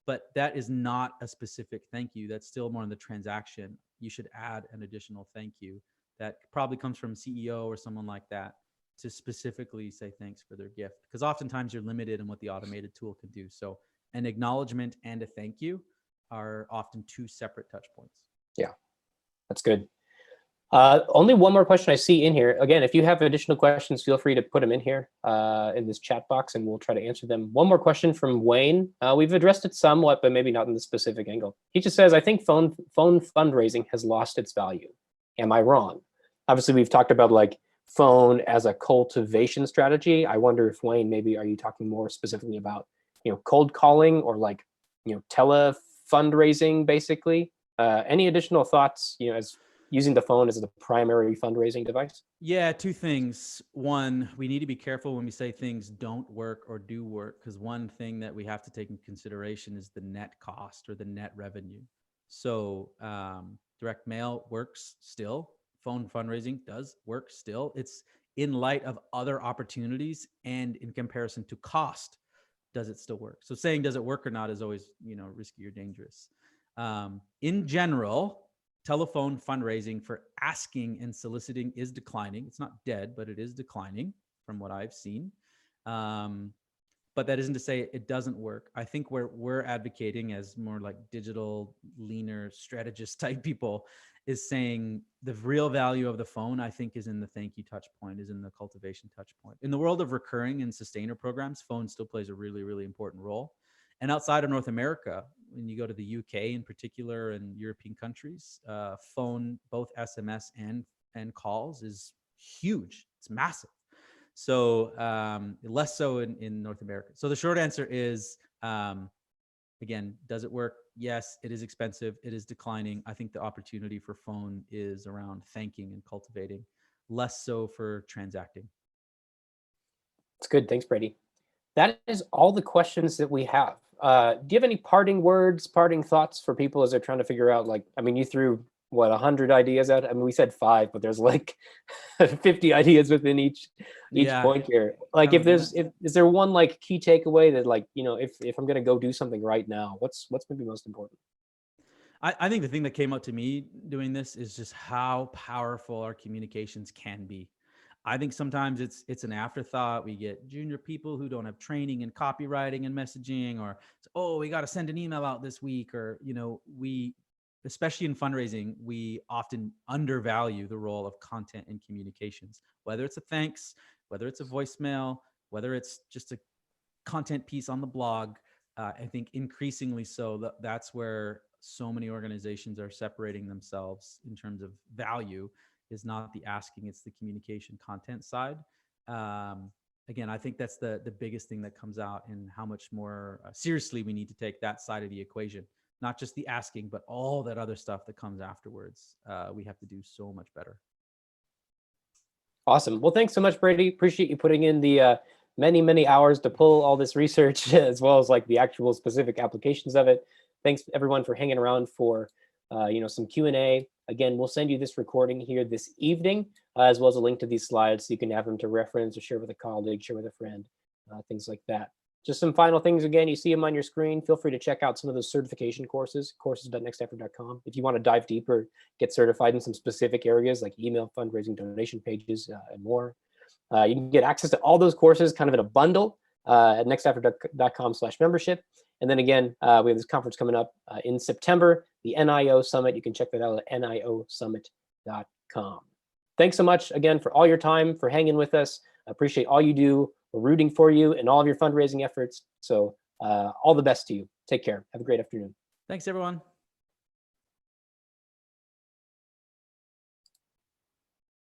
but that is not a specific thank you. That's still more in the transaction. You should add an additional thank you that probably comes from CEO or someone like that to specifically say thanks for their gift. Because oftentimes you're limited in what the automated tool can do. So an acknowledgement and a thank you are often two separate touch points. Yeah, that's good. Only one more question I see in here. Again, if you have additional questions, feel free to put them in here in this chat box, and we'll try to answer them. One more question from Wayne. We've addressed it somewhat, but maybe not in the specific angle. He just says, I think phone fundraising has lost its value. Am I wrong? Obviously, we've talked about like phone as a cultivation strategy. I wonder if, Wayne, maybe are you talking more specifically about, cold calling or like, tele fundraising, basically? Any additional thoughts, as using the phone as the primary fundraising device? Yeah, two things. One, we need to be careful when we say things don't work or do work, because one thing that we have to take into consideration is the net cost or the net revenue. So direct mail works still. Phone fundraising does work still. It's in light of other opportunities and in comparison to cost, does it still work? So saying does it work or not is always, risky or dangerous. In general, telephone fundraising for asking and soliciting is declining. It's not dead, but it is declining from what I've seen. But that isn't to say it doesn't work. I think where we're advocating as more like digital, leaner, strategist type people is saying the real value of the phone, I think, is in the thank you touch point, is in the cultivation touch point. In the world of recurring and sustainer programs, phone still plays a really, really important role. And outside of North America, when you go to the UK in particular and European countries, phone, both SMS and calls is huge. It's massive. So less so in North America. So the short answer is, again, does it work? Yes, it is expensive. It is declining. I think the opportunity for phone is around thanking and cultivating, less so for transacting. That's good. Thanks, Brady. That is all the questions that we have. Do you have any parting words, parting thoughts for people as they're trying to figure out, like, I mean, you threw, 100 ideas out? I mean, we said 5, but there's like 50 ideas within each point here. Like, is there one like key takeaway that, like, if I'm going to go do something right now, what's maybe most important? I think the thing that came out to me doing this is just how powerful our communications can be. I think sometimes it's an afterthought. We get junior people who don't have training in copywriting and messaging, or, oh, we got to send an email out this week, or, we, especially in fundraising, we often undervalue the role of content and communications, whether it's a thanks, whether it's a voicemail, whether it's just a content piece on the blog. I think increasingly so, that's where so many organizations are separating themselves in terms of value, is not the asking, it's the communication content side. Again, I think that's the biggest thing that comes out in how much more seriously we need to take that side of the equation, not just the asking, but all that other stuff that comes afterwards. We have to do so much better. Awesome. Well, thanks so much, Brady. Appreciate you putting in the many, many hours to pull all this research, as well as like the actual specific applications of it. Thanks everyone for hanging around for some Q&A. Again, we'll send you this recording here this evening, as well as a link to these slides so you can have them to reference or share with a colleague, share with a friend, things like that. Just some final things. Again, you see them on your screen. Feel free to check out some of those certification courses, courses.nextafter.com. If you want to dive deeper, get certified in some specific areas like email, fundraising, donation pages, and more. You can get access to all those courses kind of in a bundle at nextafter.com/membership. And then again, we have this conference coming up in September, the NIO Summit. You can check that out at niosummit.com. Thanks so much again for all your time, for hanging with us. I appreciate all you do. We're rooting for you in all of your fundraising efforts. So all the best to you. Take care. Have a great afternoon. Thanks, everyone.